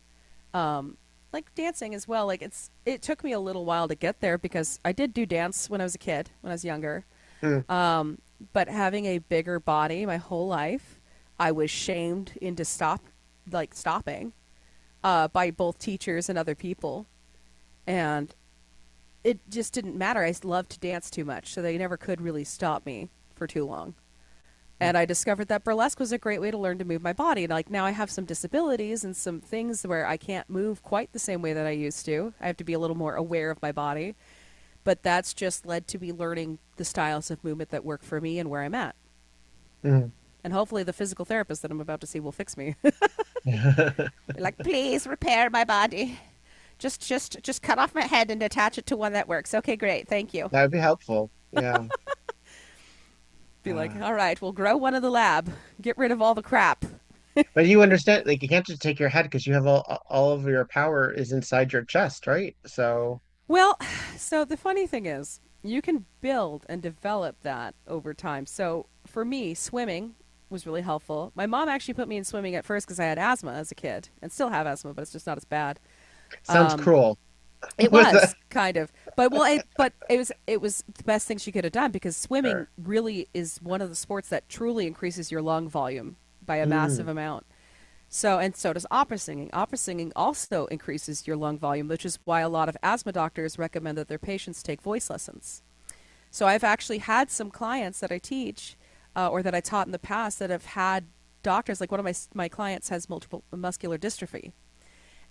like dancing as well. Like it took me a little while to get there because I did do dance when I was a kid, when I was younger. But having a bigger body my whole life, I was shamed into stopping by both teachers and other people. And it just didn't matter. I loved to dance too much, so they never could really stop me for too long. And I discovered that burlesque was a great way to learn to move my body. And like now I have some disabilities and some things where I can't move quite the same way that I used to. I have to be a little more aware of my body. But that's just led to me learning the styles of movement that work for me and where I'm at. And hopefully the physical therapist that I'm about to see will fix me. Like, please repair my body. Just cut off my head and attach it to one that works. Okay, great. Thank you. That would be helpful. Yeah. Be like, all right, we'll grow one in the lab. Get rid of all the crap. But you understand, like, you can't just take your head because you have all of your power is inside your chest, right? So. Well, so the funny thing is, you can build and develop that over time. So for me, swimming was really helpful. My mom actually put me in swimming at first because I had asthma as a kid, and still have asthma, but it's just not as bad. Sounds cruel. It was kind of, but it was the best thing she could have done because swimming really is one of the sports that truly increases your lung volume by a massive amount. So does opera singing. Opera singing also increases your lung volume, which is why a lot of asthma doctors recommend that their patients take voice lessons. So I've actually had some clients that I teach or that I taught in the past that have had doctors, like one of my clients has multiple muscular dystrophy.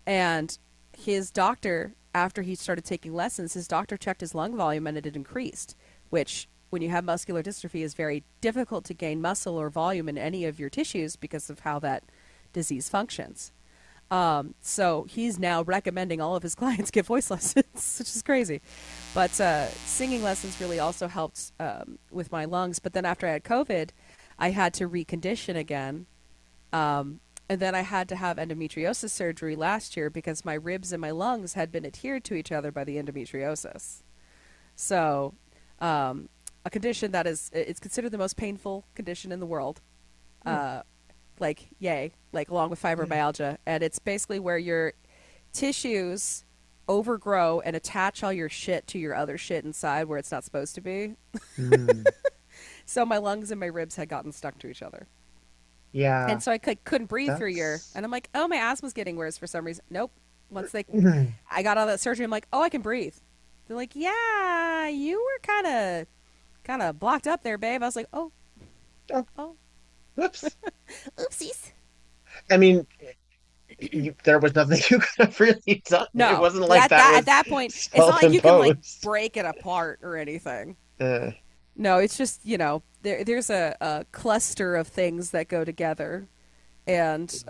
And his doctor, after he started taking lessons, his doctor checked his lung volume and it had increased, which when you have muscular dystrophy is very difficult to gain muscle or volume in any of your tissues because of how that disease functions. So he's now recommending all of his clients get voice lessons, which is crazy. But singing lessons really also helped with my lungs. But then after I had COVID, I had to recondition again. And then I had to have endometriosis surgery last year because my ribs and my lungs had been adhered to each other by the endometriosis. So a condition that it's considered the most painful condition in the world. Along with fibromyalgia. And it's basically where your tissues overgrow and attach all your shit to your other shit inside where it's not supposed to be. So my lungs and my ribs had gotten stuck to each other. Yeah. And so I couldn't breathe for a year. And I'm like, oh, my asthma's getting worse for some reason. Nope. Once I got all that surgery, I'm like, oh, I can breathe. They're like, yeah, you were kind of blocked up there, babe. I was like, oh. Whoops. Oopsies. I mean, there was nothing you could have really done. No, it wasn't like at that point, it's not like you can like break it apart or anything. No, it's just, there's a cluster of things that go together. And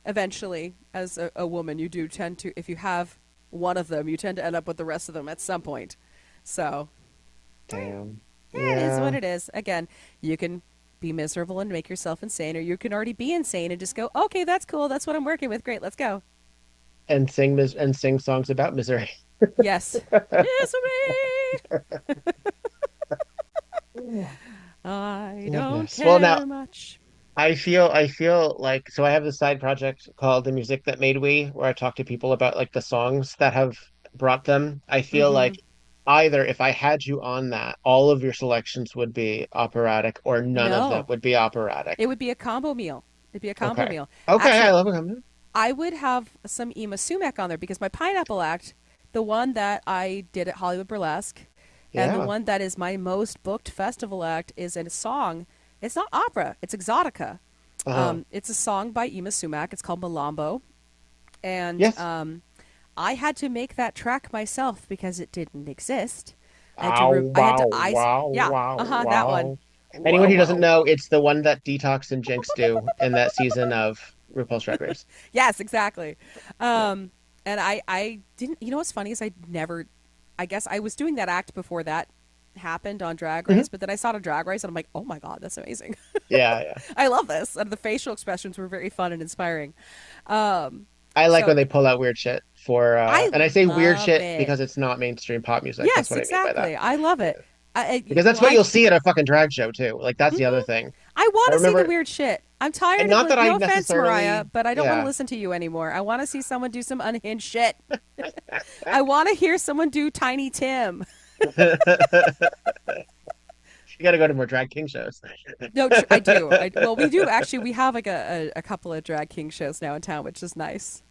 eventually, as a woman, you do tend to, if you have one of them, you tend to end up with the rest of them at some point. So, damn. It is what it is. Again, you can be miserable and make yourself insane, or you can already be insane and just go, okay, that's cool. That's what I'm working with. Great, let's go. And sing songs about misery. Yes. Misery. I don't care much. I feel like, so I have this side project called The Music That Made We, where I talk to people about like the songs that have brought them. I feel like either if I had you on that, all of your selections would be operatic, or none of them No, would be operatic. it would be a combo meal. It'd be a combo Okay. meal. Okay, I Actually, love a combo. I would have some Ema Sumac on there because my pineapple act, the one that I did at Hollywood Burlesque, and the Yeah. one that is my most booked festival act is a song. It's not opera, it's exotica. Uh-huh. It's a song by Ema Sumac. It's called Malombo. And Yes. I had to make that track myself because it didn't exist. Wow, I had to wow, ice. wow, Yeah, wow, that one. Anyone who doesn't Wow. know, it's the one that Detox and Jinx do in that season of RuPaul's Drag Race. Yes, exactly. Yeah. And I didn't, you know what's funny is I guess I was doing that act before that happened on Drag Race, but then I saw it on Drag Race and I'm like, oh my God, that's amazing. Yeah, yeah. I love this. And the facial expressions were very fun and inspiring. I like So when they pull out weird shit for, I and I say weird love shit it. because it's not mainstream pop music. That's Yes, what I mean by exactly. that. I love it. Because that's what you'll see at a fucking drag show too. Like that's the other thing. I want I to see the remember, weird shit. I'm tired and of not that I no offense, necessarily, Mariah, but I don't want to yeah. listen to you anymore. I want to see someone do some unhinged shit. I want to hear someone do Tiny Tim. You got to go to more drag king shows. No, I do. Well, we do actually. We have like a couple of drag king shows now in town, which is nice.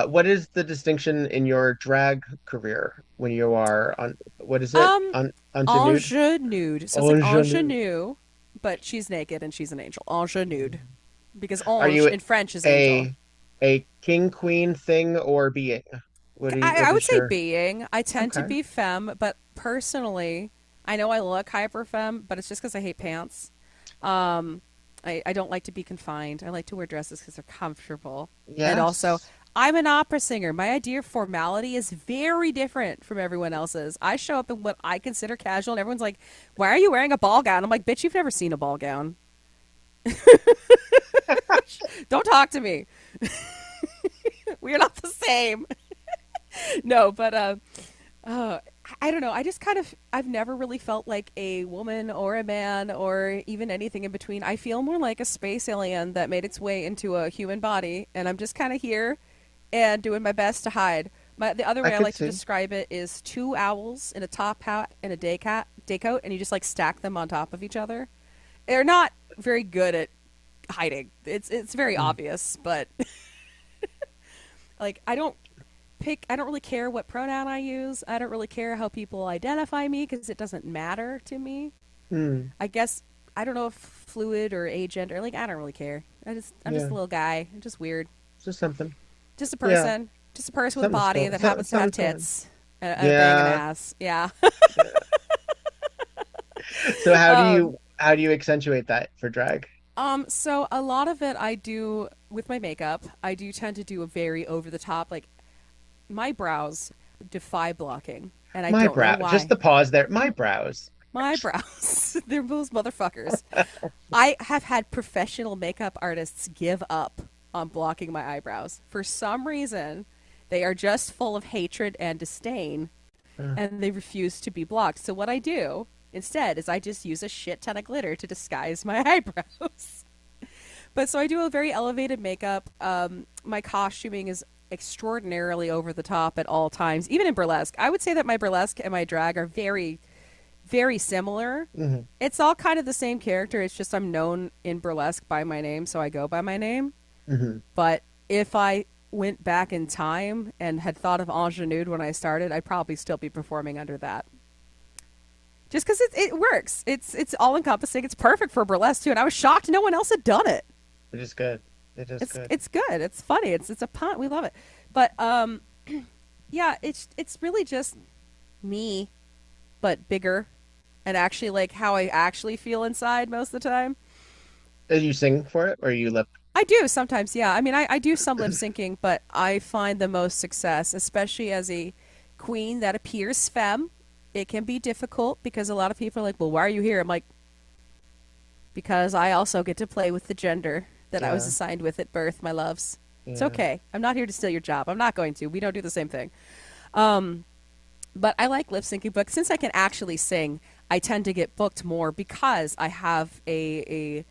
What is the distinction in your drag career when you are on, what is it? Um, Nude? Angie Nude. So it's like Ingenue. Ingenue, but she's naked and she's an angel. Angie Nude, because Are Ange you in French is angel. a king queen thing or being? What I would is say your... being. I tend to Okay. be femme, but personally, I know I look hyper femme, but it's just because I hate pants. I don't like to be confined. I like to wear dresses because they're comfortable. Yes. And also, I'm an opera singer. My idea of formality is very different from everyone else's. I show up in what I consider casual, and everyone's like, "Why are you wearing a ball gown?" I'm like, "Bitch, you've never seen a ball gown. Don't talk to me. We are not the same." No, but I don't know. I just I've never really felt like a woman or a man or even anything in between. I feel more like a space alien that made its way into a human body, and I'm just kind of here and doing my best to hide. The other way I could like to see. describe it is two owls in a top hat and a day coat, and you just like stack them on top of each other. They're not very good at hiding. It's very obvious, but like I don't really care what pronoun I use. I don't really care how people identify me because it doesn't matter to me. I guess I don't know if fluid or agender. Like I don't really care. I'm just a little guy. I'm just weird. Just something. Just a person. Just a person with a Something's body going- that some- happens to have something's going. tits and a banging ass. Yeah. So how do you accentuate that for drag? So a lot of it I do with my makeup. I do tend to do a very over the top, like my brows defy blocking, and I My don't brow. know why. Just the pause there. My brows. My brows. They're those motherfuckers. I have had professional makeup artists give up on blocking my eyebrows. For some reason, they are just full of hatred and disdain, and they refuse to be blocked. So what I do instead is I just use a shit ton of glitter to disguise my eyebrows. But so I do a very elevated makeup. My costuming is extraordinarily over the top at all times, even in burlesque. I would say that my burlesque and my drag are very, very similar. It's all kind of the same character. It's just I'm known in burlesque by my name, so I go by my name. But if I went back in time and had thought of Angie Nude when I started, I'd probably still be performing under that. Just because it works. It's all encompassing. It's perfect for burlesque too. And I was shocked no one else had done it. It is good. It is good. It's good. It's funny. It's a pun. We love it. But yeah, it's really just me, but bigger, and actually like how I actually feel inside most of the time. Did you sing for it or you lip? I do sometimes, yeah. I mean, I do some lip syncing, but I find the most success, especially as a queen that appears femme. It can be difficult because a lot of people are like, well, why are you here? I'm like, because I also get to play with the gender that I was assigned with at birth, my loves. It's okay. I'm not here to steal your job. I'm not going to. We don't do the same thing. But I like lip syncing, but since I can actually sing, I tend to get booked more because I have a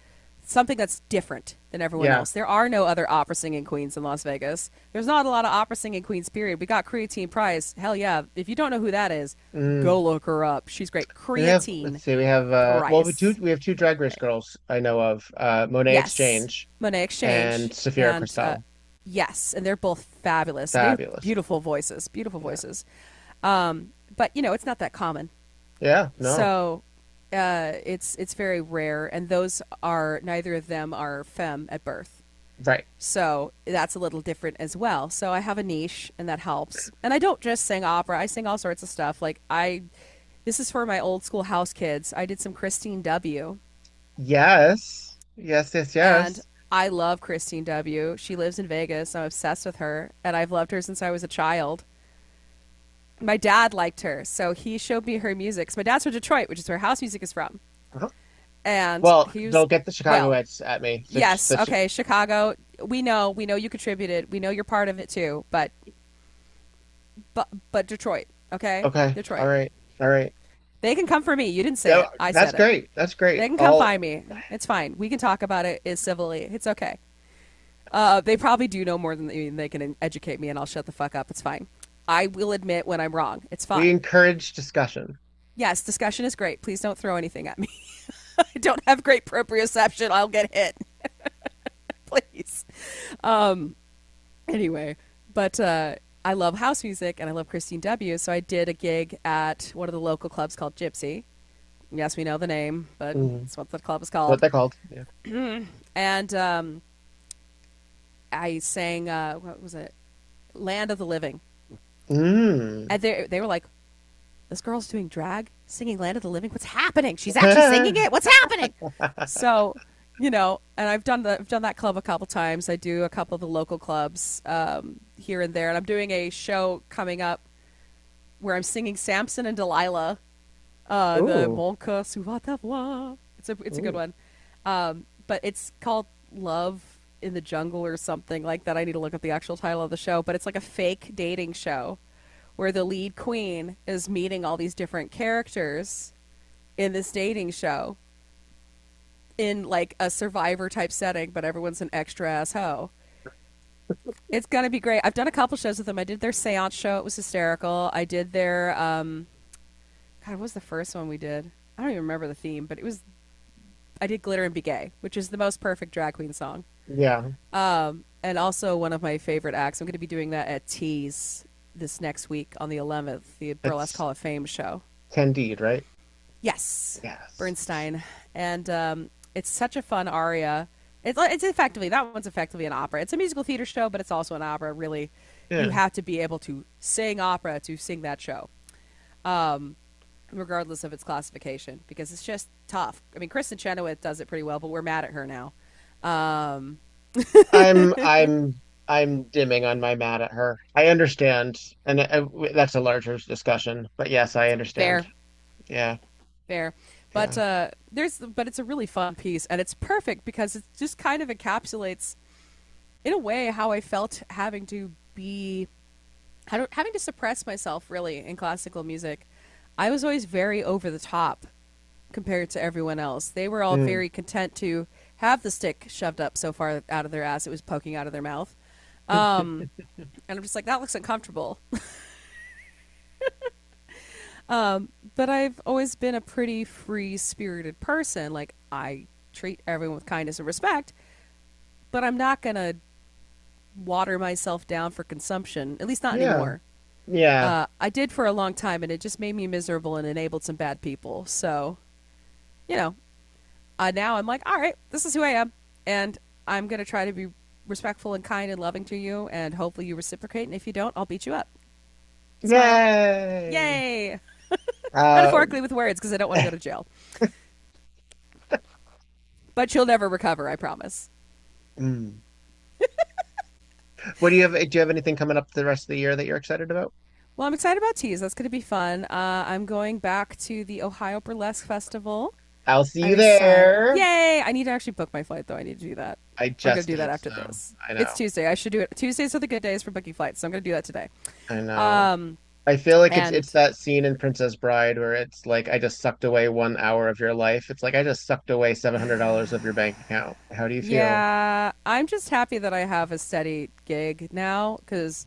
something that's different than everyone else. There are no other opera singing queens in Las Vegas. There's not a lot of opera singing queens, period. We got Creatine Price. Hell yeah. If you don't know who that is, go look her up. She's great. Creatine. We have two Drag Race girls I know of. Monet Exchange. Monet Exchange. And Sophia Cristal. Yes, and they're both fabulous. Fabulous. Beautiful voices. Beautiful voices. But, it's not that common. Yeah, no. So it's very rare, and neither of them are femme at birth. Right. So that's a little different as well. So I have a niche, and that helps. And I don't just sing opera. I sing all sorts of stuff. This is for my old school house kids. I did some Kristine W. Yes. And I love Kristine W. She lives in Vegas. I'm obsessed with her, and I've loved her since I was a child. My dad liked her, so he showed me her music. So my dad's from Detroit, which is where house music is from. Uh-huh. And don't get the Chicagoites at me. Okay, Chicago. We know you contributed. We know you're part of it too. But Detroit, okay? Okay. Detroit. All right. They can come for me. You didn't say it. I said it. That's great. They can come find me. It's fine. We can talk about it civilly. It's okay. They probably do know more than they can educate me, and I'll shut the fuck up. It's fine. I will admit when I'm wrong. It's fine. We encourage discussion. Yes, discussion is great. Please don't throw anything at me. I don't have great proprioception. I'll get hit. Please. Anyway, but I love house music and I love Kristine W. So I did a gig at one of the local clubs called Gypsy. Yes, we know the name, but that's what the club is called. What they're called. Yeah. And I sang, what was it? Land of the Living. And they were like, this girl's doing drag, singing Land of the Living. What's happening? She's actually singing it. What's happening? So, and I've done that club a couple times. I do a couple of the local clubs here and there. And I'm doing a show coming up where I'm singing Samson and Delilah. The Mon Coeur Souvent ta voix. It's a good one. But it's called Love in the Jungle or something like that. I need to look up the actual title of the show, but it's like a fake dating show where the lead queen is meeting all these different characters in this dating show in like a Survivor type setting, but everyone's an extra ass hoe. It's gonna be great. I've done a couple shows with them. I did their seance show. It was hysterical. I did their God, what was the first one we did? I don't even remember the theme, but I did Glitter and Be Gay, which is the most perfect drag queen song. Yeah. And also one of my favorite acts. I'm going to be doing that at Tease this next week on the 11th, the Burlesque Hall of Fame show. Candide, right? Yes. Bernstein. And it's such a fun aria. It's effectively, that one's effectively an opera. It's a musical theater show, but it's also an opera, really. Yeah. You have to be able to sing opera to sing that show. Regardless of its classification, because it's just tough. I mean, Kristen Chenoweth does it pretty well, but we're mad at her now. I'm dimming on my mad at her. I understand, and that's a larger discussion. But yes, I understand. Fair. Yeah. Fair. But but it's a really fun piece, and it's perfect because it just kind of encapsulates, in a way, how I felt having to suppress myself really in classical music. I was always very over the top compared to everyone else. They were all very content to have the stick shoved up so far out of their ass it was poking out of their mouth. And I'm just like, that looks uncomfortable. But I've always been a pretty free-spirited person. Like, I treat everyone with kindness and respect, but I'm not going to water myself down for consumption, at least not anymore. Yeah. I did for a long time, and it just made me miserable and enabled some bad people. So, now I'm like, all right, this is who I am, and I'm going to try to be respectful and kind and loving to you, and hopefully you reciprocate, and if you don't, I'll beat you up. So, Yay! Metaphorically with words, because I don't want to go to jail. But you'll never recover, I promise. What do you have? Do you have anything coming up the rest of the year that you're excited about? Well, I'm excited about Tease. That's going to be fun. I'm going back to the Ohio Burlesque Festival. I'll see you there. Yay! I need to actually book my flight, though. I need to do that. I'm going to do that after this. I know. It's Tuesday. I should do it. Tuesdays are the good days for booking flights, so I'm going to do that today. I know. I feel like it's And that scene in Princess Bride where it's like I just sucked away 1 hour of your life. It's like I just sucked away $700 of your bank account. How do you feel? yeah, I'm just happy that I have a steady gig now because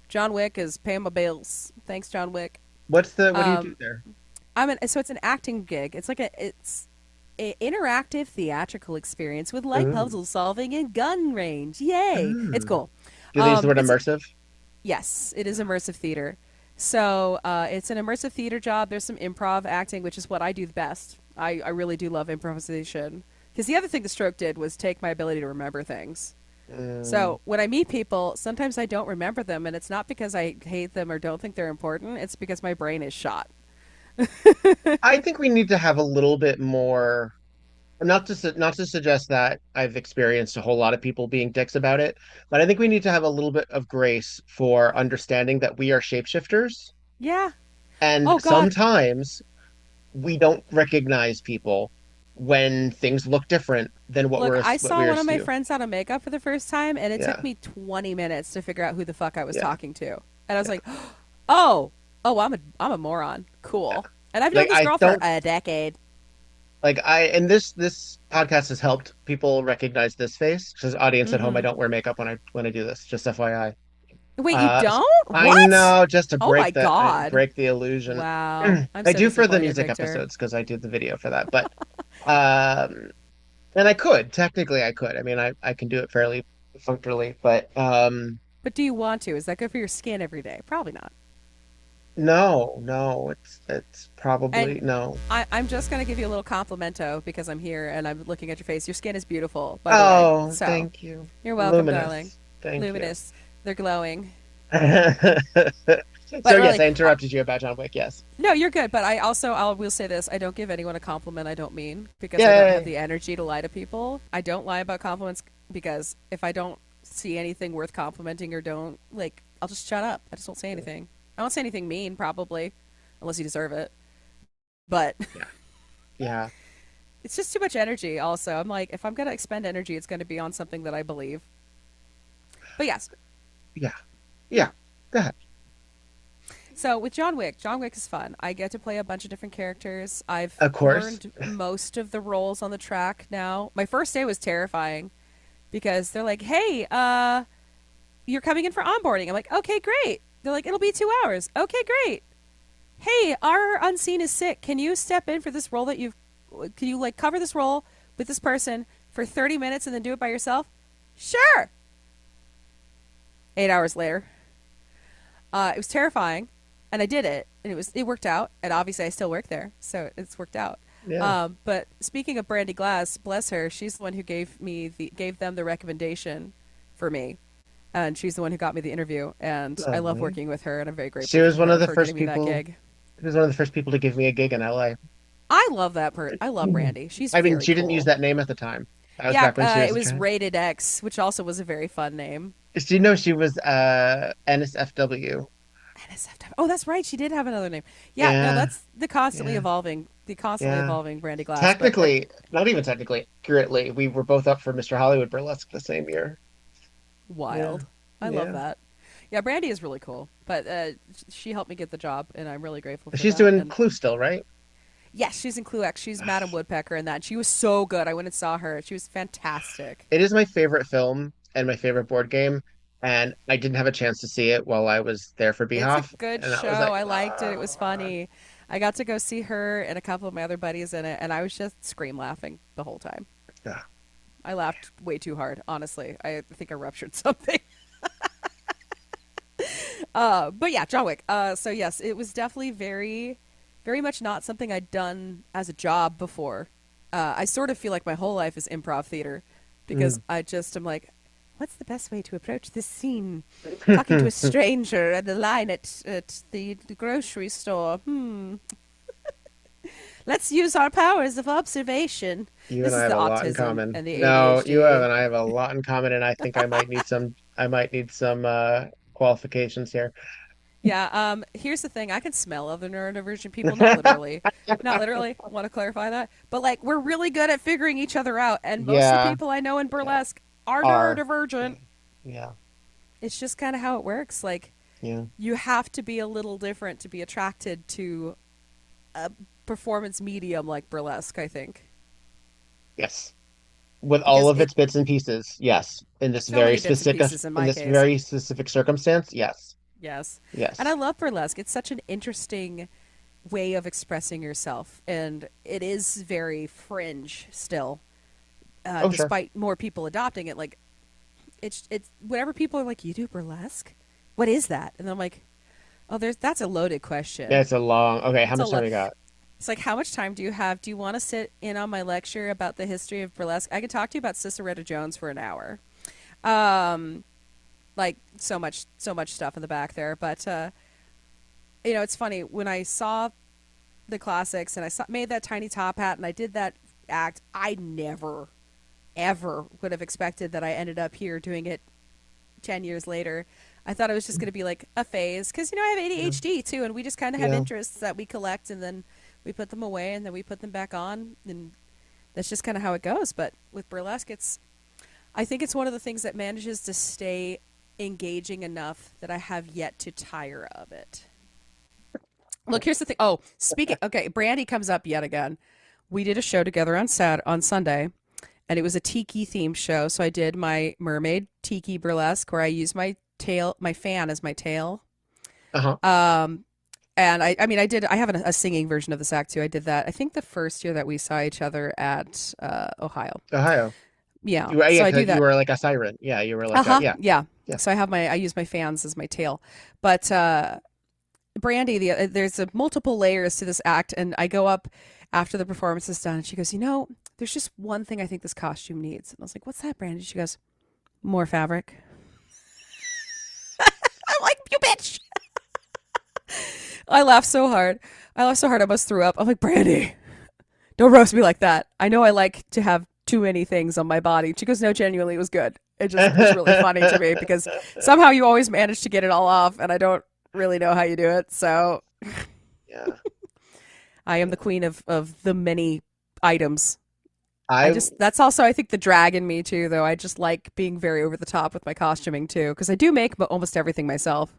John Wick is paying my bills. Thanks, John Wick. What do you do there? So it's an acting gig. It's a interactive theatrical experience with light Ooh. puzzle solving and gun range. Yay! It's Ooh. cool. Do they use the word It's immersive? Yes, it is immersive theater. So it's an immersive theater job. There's some improv acting, which is what I do the best. I really do love improvisation. Because the other thing the stroke did was take my ability to remember things. Mm. So when I meet people, sometimes I don't remember them, and it's not because I hate them or don't think they're important. It's because my brain is shot. I think we need to have a little bit more, not to suggest that I've experienced a whole lot of people being dicks about it, but I think we need to have a little bit of grace for understanding that we are shapeshifters, Yeah. and Oh God. sometimes we don't recognize people when things look different than Look, I what we're saw one of used my to. friends out of makeup for the first time, and it took Yeah, me 20 minutes to figure out who the fuck I was yeah, talking to. And I was yeah, like, oh, I'm a moron. yeah. Cool. And I've known Like this I girl for don't a decade. like I and this podcast has helped people recognize this face. Because audience at home, I Mm-hmm. don't wear makeup when I do this. Just FYI. Wait, you Uh, don't? I What? know, just to Oh my God. break the illusion. Wow. I'm I so do for the disappointed, music Viktor. episodes because I did the video for that. But um, and I could technically I could. I mean, I can do it fairly functionally, but But do you want to? Is that good for your skin every day? Probably not. no, no, it's And probably no. I'm just going to give you a little complimento because I'm here and I'm looking at your face. Your skin is beautiful, by the way. Oh, So thank you. you're welcome, darling. Luminous. Thank you. Luminous. They're glowing. So But yes, really, I interrupted you about John Wick. Yes. no, you're good. But I will say this: I don't give anyone a compliment I don't mean because I don't have Yay. the energy to lie to people. I don't lie about compliments because if I don't see anything worth complimenting or don't like, I'll just shut up. I just won't say anything. I won't say anything mean, probably, unless you deserve it. But Yeah. Yeah. it's just too much energy. Also, I'm like, if I'm gonna expend energy, it's gonna be on something that I believe. But yes, Yeah. Yeah. Go ahead. so with John Wick is fun. I get to play a bunch of different characters. I've Of course. learned most of the roles on the track now. My first day was terrifying because they're like, "Hey, you're coming in for onboarding." I'm like, "Okay, great." They're like, "It'll be 2 hours." Okay, great. Hey, our unseen is sick. Can you step in for this role can you like cover this role with this person for 30 minutes and then do it by yourself? Sure. 8 hours later. It was terrifying, and I did it, and it worked out, and obviously I still work there, so it's worked out. Yeah. But speaking of Brandy Glass, bless her, she's the one who gave them the recommendation for me, and she's the one who got me the interview, and I love Lovely. working with her, and I'm very She grateful was one of the for first getting me that people. gig. She was one of the first people to give me a gig in LA. I love I love Brandy. She's I mean, very she didn't use cool. that name at the time. That was Yeah, back when she was it a was trans. Rated X, which also was a very fun name. Do you know she was NSFW? NSFW. Oh, that's right. She did have another name. Yeah, no, Yeah, that's yeah, the constantly yeah. evolving Brandy Glass. But Technically, not even technically, accurately, we were both up for Mr. Hollywood Burlesque the same year. Yeah, wild. I love yeah. that. Yeah, Brandy is really cool. But she helped me get the job, and I'm really grateful for She's that. doing And Clue still, right? yes, she's in Clue X. She's Madam Woodpecker in that. She was so good. I went and saw her. She was fantastic. It is my favorite film and my favorite board game, and I didn't have a chance to see it while I was there for It's a Behoff, good and I show. was like, I liked it. It was funny. I got to go see her and a couple of my other buddies in it, and I was just scream laughing the whole time. "Ah." I laughed way too hard, honestly. I think I ruptured something. But yeah, John Wick. So yes, it was definitely very, very much not something I'd done as a job before. I sort of feel like my whole life is improv theater because I just am like, what's the best way to approach this scene? Talking to a stranger at the line at the grocery store. Let's use our powers of observation. You This and I is have the a lot in autism common. and the No, you have ADHD. and I have a lot in common, and I think I might need some qualifications here. Yeah, here's the thing. I can smell other neurodivergent people, not literally. Not literally. I want to clarify that. But like we're really good at figuring each other out, and most of the Yeah, people I know in yeah, burlesque are are neurodivergent. yeah, It's just kind of how it works. Like Yeah. You have to be a little different to be attracted to a performance medium like burlesque, I think. Yes. With all Because of its bits and pieces, yes. so many bits and pieces in In my this case. very specific circumstance, yes. Yes. And I Yes. love burlesque. It's such an interesting way of expressing yourself. And it is very fringe still, Oh, sure. despite more people adopting it. Like, it's whenever people are like, you do burlesque? What is that? And I'm like, oh, that's a loaded Yeah, question. it's a long. Okay, how It's a much time lo- we got? It's like, how much time do you have? Do you want to sit in on my lecture about the history of burlesque? I could talk to you about Ciceretta Jones for an hour. Um, like so much stuff in the back there. But it's funny when I saw the classics and made that tiny top hat and I did that act. I never, ever would have expected that I ended up here doing it 10 years later. I thought it was just going to be like a phase because I have Yeah. ADHD too, and we just kind of have Yeah. interests that we collect and then we put them away and then we put them back on, and that's just kind of how it goes. But with burlesque, I think it's one of the things that manages to stay engaging enough that I have yet to tire of it. Look, here's the thing. Oh, speaking. Okay, Brandy comes up yet again. We did a show together on Sunday, and it was a tiki themed show. So I did my mermaid tiki burlesque, where I used my fan as my tail. Uh-huh. And I mean, I have a singing version of this act too. I did that, I think, the first year that we saw each other at Ohio. Ohio. Yeah. You were, yeah, So I do 'cause that. you were like a siren. Yeah, you were like Uh-huh. yeah. Yeah. Yeah. So I use my fans as my tail. But Brandy, there's multiple layers to this act, and I go up after the performance is done, and she goes, there's just one thing I think this costume needs. And I was like, what's that, Brandy? She goes, more fabric. I'm like, you bitch. I laughed so hard. I almost threw up. I'm like, Brandy, don't roast me like that. I know I like to have too many things on my body. She goes, no, genuinely, it was good. It just was really funny to me because somehow you always manage to get it all off, and I don't really know how you do it. So Yeah. I am the queen of the many items. I That's also, I think, the drag in me too, though. I just like being very over the top with my costuming too, because I do make almost everything myself.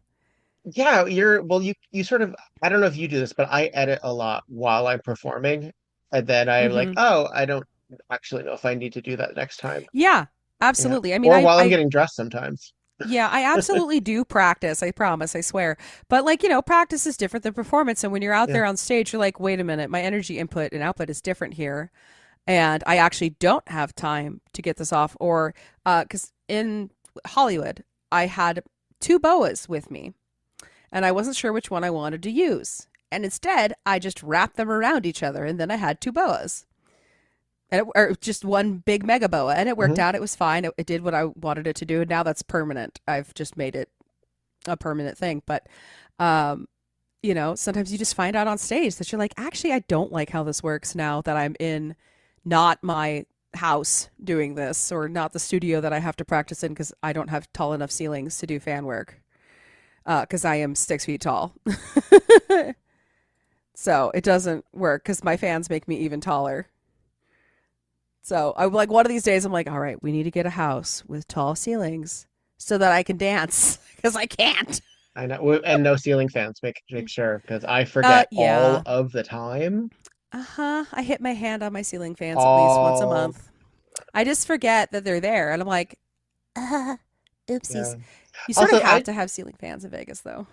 Yeah, you sort of, I don't know if you do this, but I edit a lot while I'm performing, and then I'm like, Hmm. oh, I don't actually know if I need to do that next time. Yeah, Yeah. absolutely. I mean, Or while I'm getting dressed sometimes. yeah, I absolutely do practice. I promise, I swear. But practice is different than performance. And when you're out Yeah. there on stage, you're like, wait a minute, my energy input and output is different here. And I actually don't have time to get this off. Or, because in Hollywood, I had two boas with me and I wasn't sure which one I wanted to use. And instead, I just wrapped them around each other and then I had two boas. Or just one big mega boa, and it worked Mhm. out. It was fine. It did what I wanted it to do, and now that's permanent. I've just made it a permanent thing. But, sometimes you just find out on stage that you're like, actually, I don't like how this works now that I'm in not my house doing this, or not the studio that I have to practice in because I don't have tall enough ceilings to do fan work. Because I am 6 feet tall. So it doesn't work because my fans make me even taller. So I'm like, one of these days, I'm like, all right, we need to get a house with tall ceilings so that I can dance because I can't. I know, and no ceiling fans. Make sure because I forget all Yeah. of the time. Uh-huh. I hit my hand on my ceiling fans at least once a All month. I just forget that they're there, and I'm like, oopsies. yeah. You sort Also, of have to have ceiling fans in Vegas, though.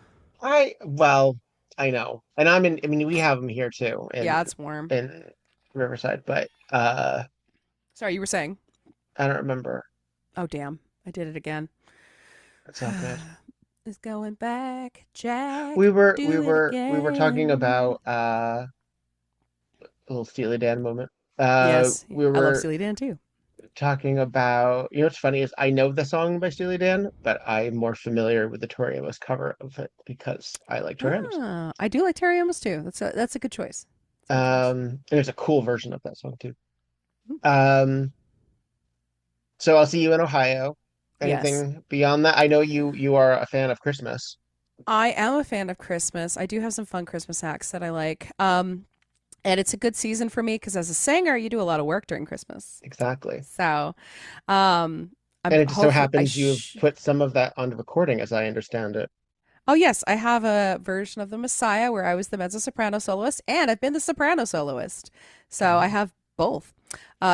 well, I know, and I mean, we have them here too Yeah, it's warm. in Riverside, but Sorry, you were saying? I don't remember. Oh, damn. I did it again. It's all good. It's going back, Jack. We were Do we it were we were talking again. about a little Steely Dan moment. Yes, We I love were Steely Dan too. talking about, what's funny is I know the song by Steely Dan, but I'm more familiar with the Tori Amos cover of it because I like Tori Amos. I do like Terry Amos too. That's a good choice. That's a good choice. And there's a cool version of that song too. Mhm. So I'll see you in Ohio. Yes. Anything beyond that? I know you are a fan of Christmas. I am a fan of Christmas. I do have some fun Christmas acts that I like. And it's a good season for me because as a singer, you do a lot of work during Christmas. Exactly. So, I'm And it just so hopeful- I happens you've sh- put some of that on recording, as I understand it. Oh, yes, I have a version of the Messiah where I was the mezzo-soprano soloist, and I've been the soprano soloist. So I have both.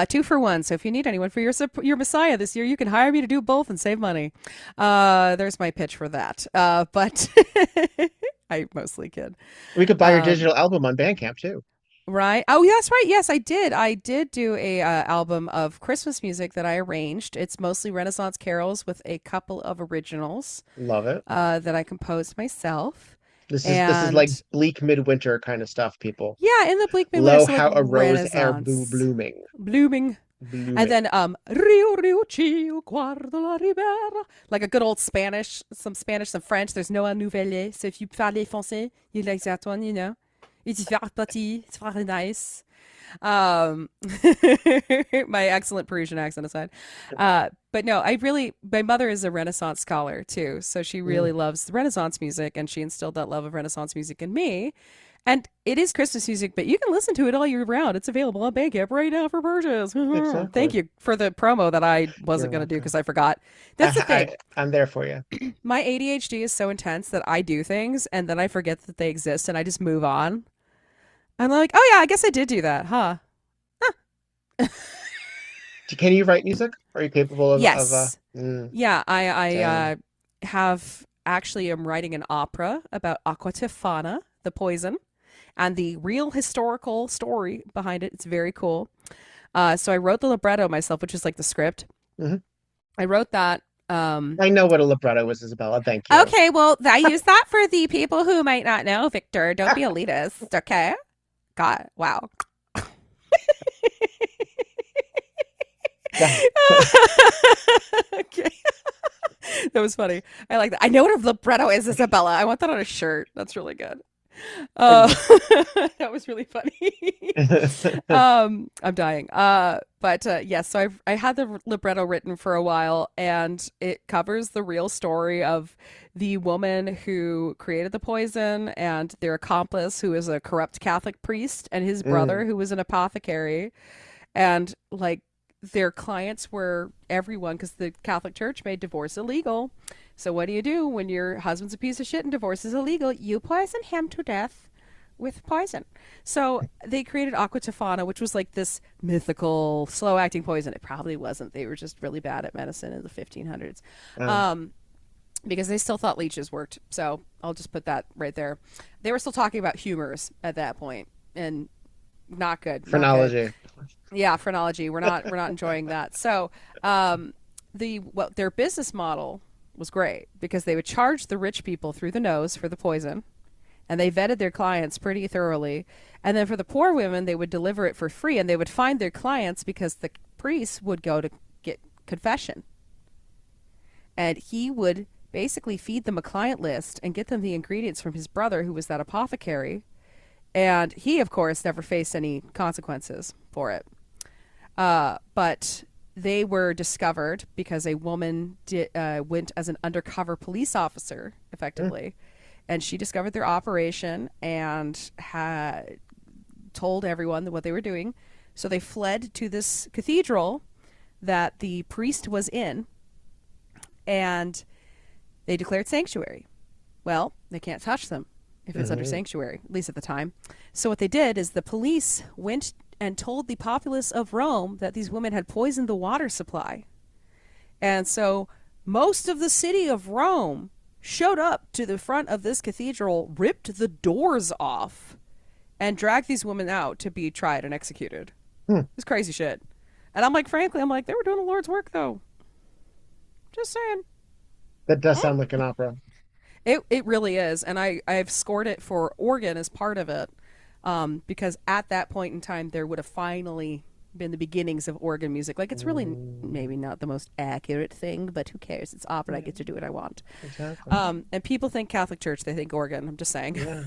2 for 1. So if you need anyone for your Messiah this year, you can hire me to do both and save money. There's my pitch for that. But I mostly kid. We could buy your digital album on Bandcamp too. Right. Oh, yeah, that's right. Yes, I did. I did do a album of Christmas music that I arranged. It's mostly Renaissance carols with a couple of originals. Love it. That I composed myself. This is like bleak midwinter kind of stuff, people. Yeah, in the bleak midwinter. Lo, how a rose ere blooming. Blooming. And then Rio Chio guardo la ribera. Like a good old Spanish, some French. There's no nouvelle. So if you parle français, you like that one, you know. It's very pretty. It's very nice. My excellent Parisian accent aside. But no, my mother is a Renaissance scholar too. So she really loves Renaissance music, and she instilled that love of Renaissance music in me. And it is Christmas music, but you can listen to it all year round. It's available on Bandcamp right now for purchase. Exactly. Thank you for the promo that I wasn't going to do because I forgot. That's the thing. I'm there for you. My ADHD is so intense that I do things and then I forget that they exist and I just move on. I'm like, oh yeah, I guess I did do that, huh? Can you write music? Are you capable of? Yes. Yeah, I am writing an opera about Aqua Tofana, the poison, and the real historical story behind it. It's very cool. So I wrote the libretto myself, which is like the script. Mm-hmm. I wrote that. I know what a libretto is, Isabella. Thank you. Okay, well, I use that for the people who might not know, Viktor. Don't be elitist, okay? God, wow. Okay. That was funny. I like that. I know what a libretto is, Isabella. I want that on a shirt. That's really good. That was really funny. I'm dying. Yes, so I had the libretto written for a while, and it covers the real story of the woman who created the poison and their accomplice, who is a corrupt Catholic priest, and his brother, who was an apothecary, and like their clients were everyone, because the Catholic Church made divorce illegal. So what do you do when your husband's a piece of shit and divorce is illegal? You poison him to death with poison. So they created Aqua Tofana, which was like this mythical, slow-acting poison. It probably wasn't. They were just really bad at medicine in the 1500s. Because they still thought leeches worked. So I'll just put that right there. They were still talking about humors at that point, and not good. Phrenology. Yeah, phrenology. We're not enjoying that. So their business model was great because they would charge the rich people through the nose for the poison, and they vetted their clients pretty thoroughly. And then for the poor women, they would deliver it for free, and they would find their clients because the priest would go to get confession. And he would basically feed them a client list and get them the ingredients from his brother, who was that apothecary. And he, of course, never faced any consequences for it. But they were discovered because a woman went as an undercover police officer, effectively. And she discovered their operation and had told everyone what they were doing. So they fled to this cathedral that the priest was in, and they declared sanctuary. Well, they can't touch them if it's under sanctuary, at least at the time. So what they did is the police went and told the populace of Rome that these women had poisoned the water supply. And so most of the city of Rome showed up to the front of this cathedral, ripped the doors off, and dragged these women out to be tried and executed. It's crazy shit. And I'm like, frankly, they were doing the Lord's work, though. Just saying. That does sound like an opera. It really is. And I've scored it for organ as part of it. Because at that point in time, there would have finally been the beginnings of organ music. Like, it's really maybe not the most accurate thing, but who cares? It's opera. I get to do what I want. Exactly. And people think Catholic Church, they think organ. I'm just saying. Yeah.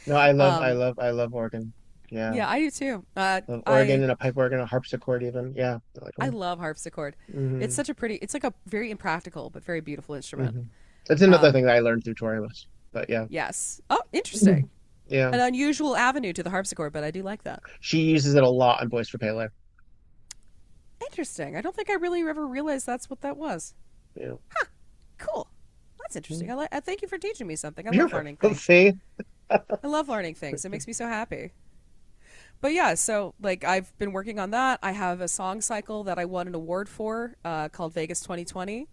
No, I love organ. Yeah. Yeah, I do too. Love organ and a pipe organ, a harpsichord even. Yeah. I love harpsichord. It's such a it's like a very impractical but very beautiful instrument. That's another thing that I learned through Torimus. But yeah. Yes. Oh, interesting. Yeah. An unusual avenue to the harpsichord, but I do like that. She uses it a lot in Voice for Pele. Interesting. I don't think I really ever realized that's what that was. Yeah. Huh. Cool. that's interesting. I thank you for teaching me something. I You're love learning welcome. things. See? I love learning things. It makes me so happy. But yeah, so like I've been working on that. I have a song cycle that I won an award for called Vegas 2020.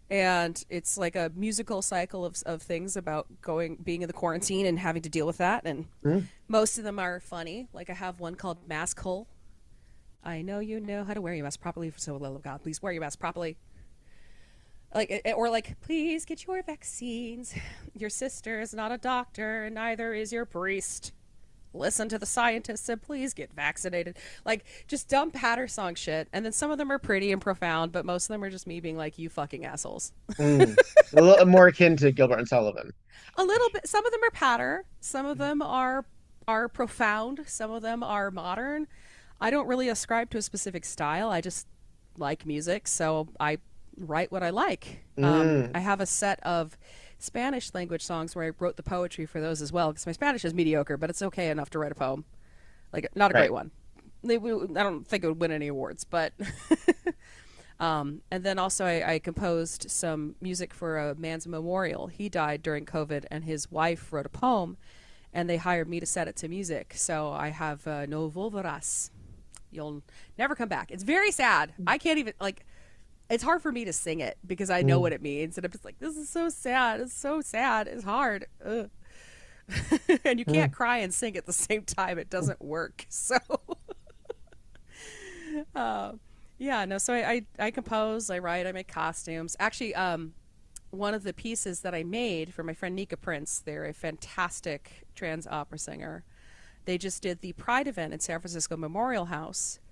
And it's like a musical cycle of things about being in the quarantine and having to deal with that. And most of them are funny. Like I have one called Mask Hole. I know you know how to wear your mask properly, for so the love of God, please wear your mask properly. Or please get your vaccines. Your sister is not a doctor, and neither is your priest. Listen to the scientists and please get vaccinated. Like, just dumb patter song shit. And then some of them are pretty and profound, but most of them are just me being like, you fucking assholes. A little more akin to Gilbert and Sullivan. A little bit. Some of them are patter. Some of them are profound. Some of them are modern. I don't really ascribe to a specific style. I just like music, so I write what I like. I have a set of Spanish language songs where I wrote the poetry for those as well, because my Spanish is mediocre, but it's okay enough to write a poem. Like, not a great one. I don't think it would win any awards, but... and then also I composed some music for a man's memorial. He died during COVID, and his wife wrote a poem, and they hired me to set it to music. So I have No Volverás. You'll never come back. It's very sad. I can't even, like... It's hard for me to sing it because I know what it means. And I'm just like, this is so sad. It's so sad. It's hard. Ugh. And you can't cry and sing at the same time. It doesn't work. So, yeah, no. So I compose, I write, I make costumes. Actually, one of the pieces that I made for my friend Nika Prince, they're a fantastic trans opera singer. They just did the Pride event in San Francisco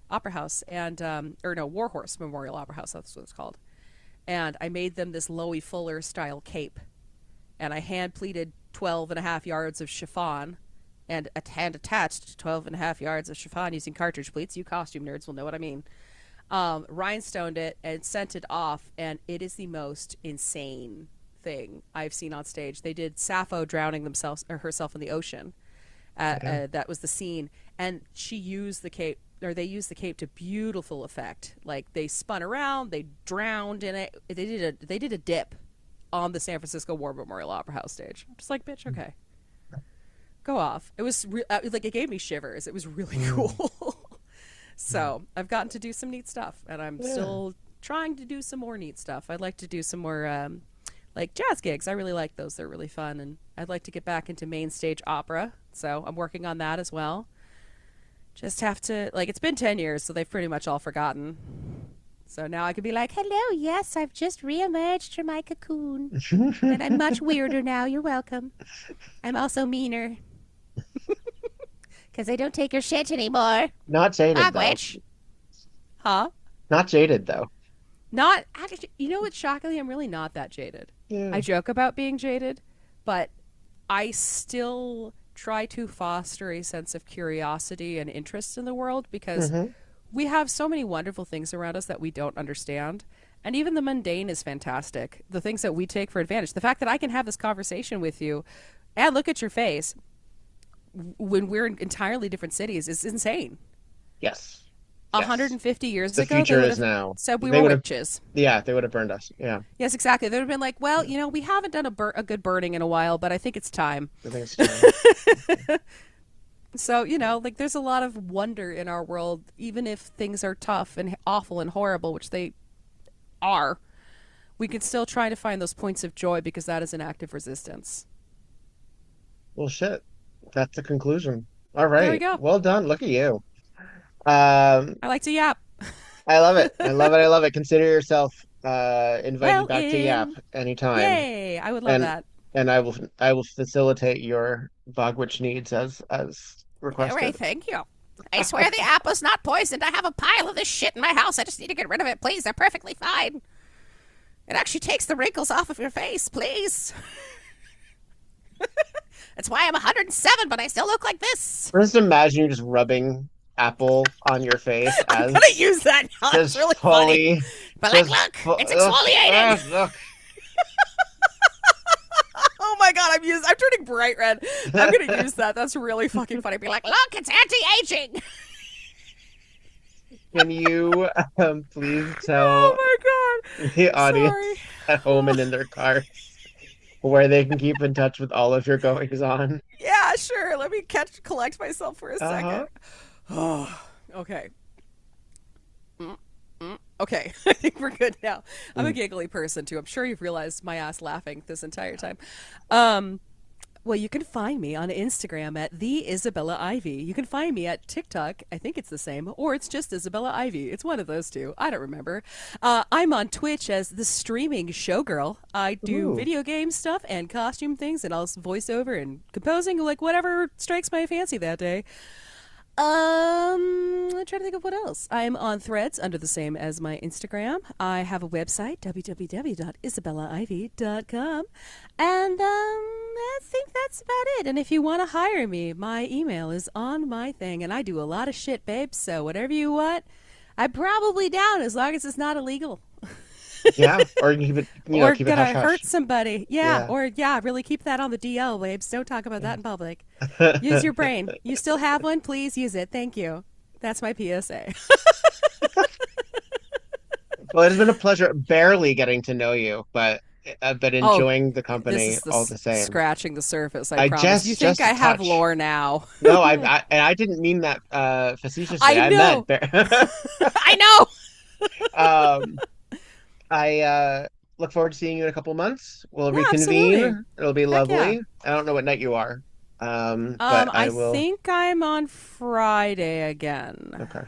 Opera House, and Warhorse Memorial Opera House, that's what it's called. And I made them this Loie Fuller style cape, and I hand pleated 12 and a half yards of chiffon and hand attached 12 and a half yards of chiffon using cartridge pleats. You costume nerds will know what I mean. Rhinestoned it and sent it off, and it is the most insane thing I've seen on stage. They did Sappho drowning herself in the ocean. That was the scene, and she used the cape. Or they used the cape to beautiful effect. Like, they spun around, they drowned in it. They did a dip on the San Francisco War Memorial Opera House stage. I'm just like, bitch, okay, go off. It was it gave me shivers. It was really cool. So I've gotten to do some neat stuff, and I'm still trying to do some more neat stuff. I'd like to do some more jazz gigs. I really like those. They're really fun, and I'd like to get back into main stage opera. So I'm working on that as well. Just have to, it's been 10 years, so they've pretty much all forgotten. So now I could be like, hello, yes, I've just reemerged from my cocoon. And I'm much weirder now. You're welcome. I'm also meaner. Because I don't take your shit anymore. Not jaded, Language. though. Huh? Not jaded, though. Not, actually, you know what, shockingly, I'm really not that jaded. Yeah. I joke about being jaded, but I still... try to foster a sense of curiosity and interest in the world, because we have so many wonderful things around us that we don't understand. And even the mundane is fantastic. The things that we take for advantage. The fact that I can have this conversation with you and look at your face when we're in entirely different cities is insane. Yes. 150 years the ago, future they is now. said we were witches. Yeah, they would have burned us. Yeah. Yes, exactly. They would have been like, well, we haven't done a good burning in a while, but I think it's time. I think it's time. So, there's a lot of wonder in our world, even if things are tough and awful and horrible, which they are. We can still try to find those points of joy, because that is an act of resistance. Well, shit. That's the conclusion. All right. There we go. Well done. Look at you. I like to yap. I love it. I love it. Consider yourself invited back to Yap anytime. Yay! I would love that. And I will facilitate your Bogwitch needs as requested. All right, thank you. I swear the apple's not poisoned. I have a pile of this shit in my house. I just need to get rid of it, please. They're perfectly fine. It actually takes the wrinkles off of your face, please. That's why I'm 107, but I still look like this. Just imagine you just rubbing apple on your face. I'm gonna use that now. It's really funny. But look, it's exfoliating. Look. Oh my god, I'm turning bright red. I'm gonna use that. That's really fucking funny. Be like, look, it's anti-aging. Can you please tell oh my god. the audience at home and in their cars where they can keep in touch with all of your goings on? Yeah, sure. Let me collect myself for a second. Oh, okay. Okay, I think we're good now. I'm a giggly person too. I'm sure you've realized my ass laughing this entire time. Well, you can find me on Instagram at the Isabella Ivy. You can find me at TikTok. I think it's the same, or it's just Isabella Ivy. It's one of those two. I don't remember. I'm on Twitch as the streaming showgirl. I do video game stuff and costume things, and I'll voice over and composing, like whatever strikes my fancy that day. I'm trying to think of what else. I'm on Threads under the same as my Instagram. I have a website, www.isabellaivy.com. And I think that's about it. And if you want to hire me, my email is on my thing. And I do a lot of shit, babe. So whatever you want, I'm probably down as long as it's not illegal. Yeah, or keep it, or keep gonna it hush-hush. hurt somebody. Yeah, or really keep that on the DL, babes. Don't talk about that in public. Use your brain. You still have one? Please use it. Thank you. That's my PSA. Well, it has been a pleasure barely getting to know you, but enjoying the company all the same. Scratching the surface, I promise. Just, you think I have lore now. No, I didn't mean that facetiously. I know. I know. I look forward to seeing you in a couple months. We'll reconvene. Absolutely. It'll be lovely. Yeah. I don't know what night you are. But I will. think I'm on Friday again. Okay.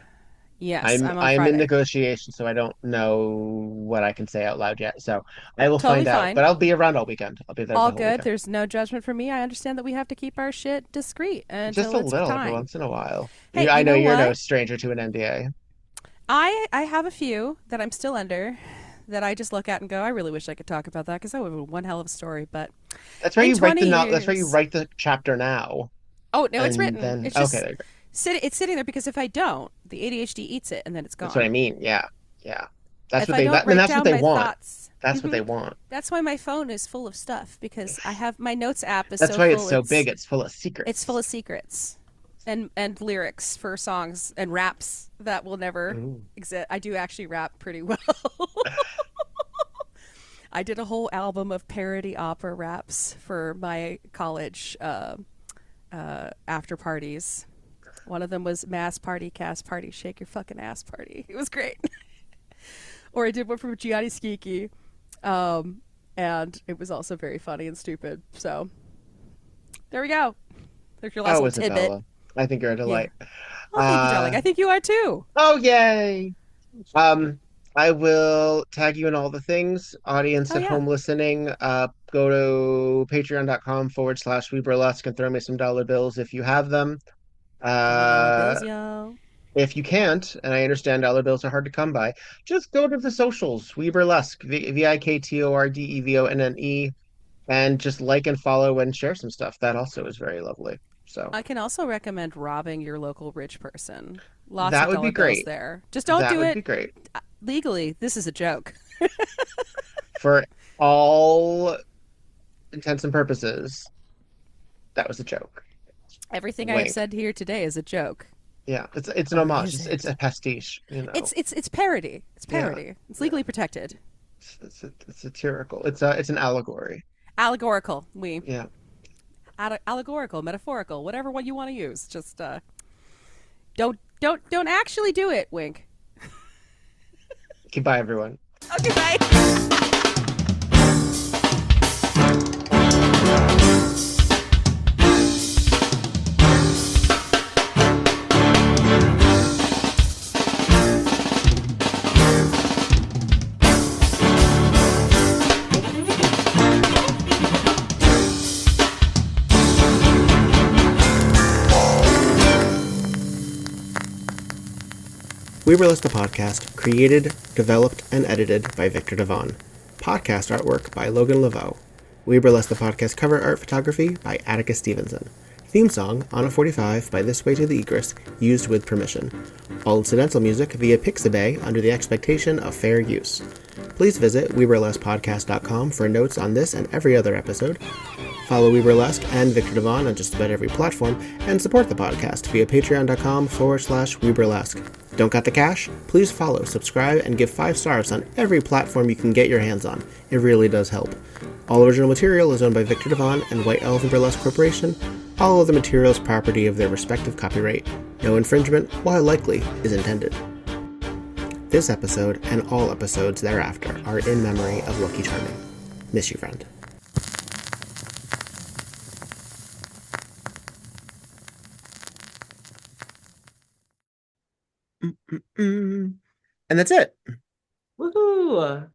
Yes, I'm on I'm Friday. in negotiation, so I don't know what I can say out loud yet. So I will Totally find out. fine. But I'll be around all weekend. I'll be there. All the whole good. weekend. There's no judgment from me. I understand that we have to keep our shit discreet until Just a it's little, time. every once in a while. Hey, I know you know you're no what? stranger to an NDA. I have a few that I'm still under that I just look at and go, I really wish I could talk about that because that would be one hell of a story. But that's why you write the years... That's why you write the chapter now. Oh no, it's written. It's just okay. It's sitting there because if I don't, the ADHD eats it and then it's gone. That's what I mean. Yeah. That's if what I they. don't That's write what down they my want. thoughts, That's what they want. That's why my phone is full of stuff because I have my notes app is. That's so why full, it's so big. It's full of secrets. It's full of secrets. And lyrics for songs and raps that will never exist. I do actually rap pretty well. I did a whole album of parody opera raps for my college after parties. One of them was Mass Party, Cast Party, Shake Your Fucking Ass Party. It was great. Or I did one from Gianni Schicchi, and it was also very funny and stupid. So there we go. There's your last little tidbit. Isabella. I think you're a delight. Yeah. Oh, thank you, darling. I think you are too. Oh, yay! I will tag you in all the things. Audience at home listening, go to patreon.com/WeBurlesque and throw me some dollar bills if you have them. Bills, yo. If you can't, and I understand dollar bills are hard to come by, just go to the socials, WeBurlesque, VIKTORDEVONNE, and just like and follow and share some stuff. That also is very lovely. So I can also recommend robbing your local rich person. Lots that of would dollar be great. bills there. Just don't that do would it be great. legally. This is a joke. For all intents and purposes, that was a joke. Everything Wink. I've said here today is a joke. Yeah, it's an homage. It's a pastiche. You know, it's parody. It's parody. Yeah. It's legally protected. It's satirical. It's an allegory. Allegorical. Yeah. Allegorical, metaphorical, whatever one you want to use. Just don't actually do it. Wink. Okay, bye everyone. Okay, bye. WeBurlesque the podcast, created, developed, and edited by Viktor Devon. Podcast artwork by Logan Laveau. WeBurlesque the podcast cover art photography by Atticus Stevenson. Theme song, On a 45 by This Way to the Egress, used with permission. All incidental music via Pixabay under the expectation of fair use. Please visit WeBurlesquePodcast.com for notes on this and every other episode. Follow WeBurlesque and Viktor Devon on just about every platform, and support the podcast via Patreon.com/WeBurlesque. Don't got the cash? Please follow, subscribe, and give 5 stars on every platform you can get your hands on. It really does help. All original material is owned by Viktor and White Elephant Burlesque Corporation. All other materials property of their respective copyright. No infringement, while likely, is intended. This episode, and all episodes thereafter, are in memory of Lucky Charming. Miss you, friend. And that's it. Woohoo!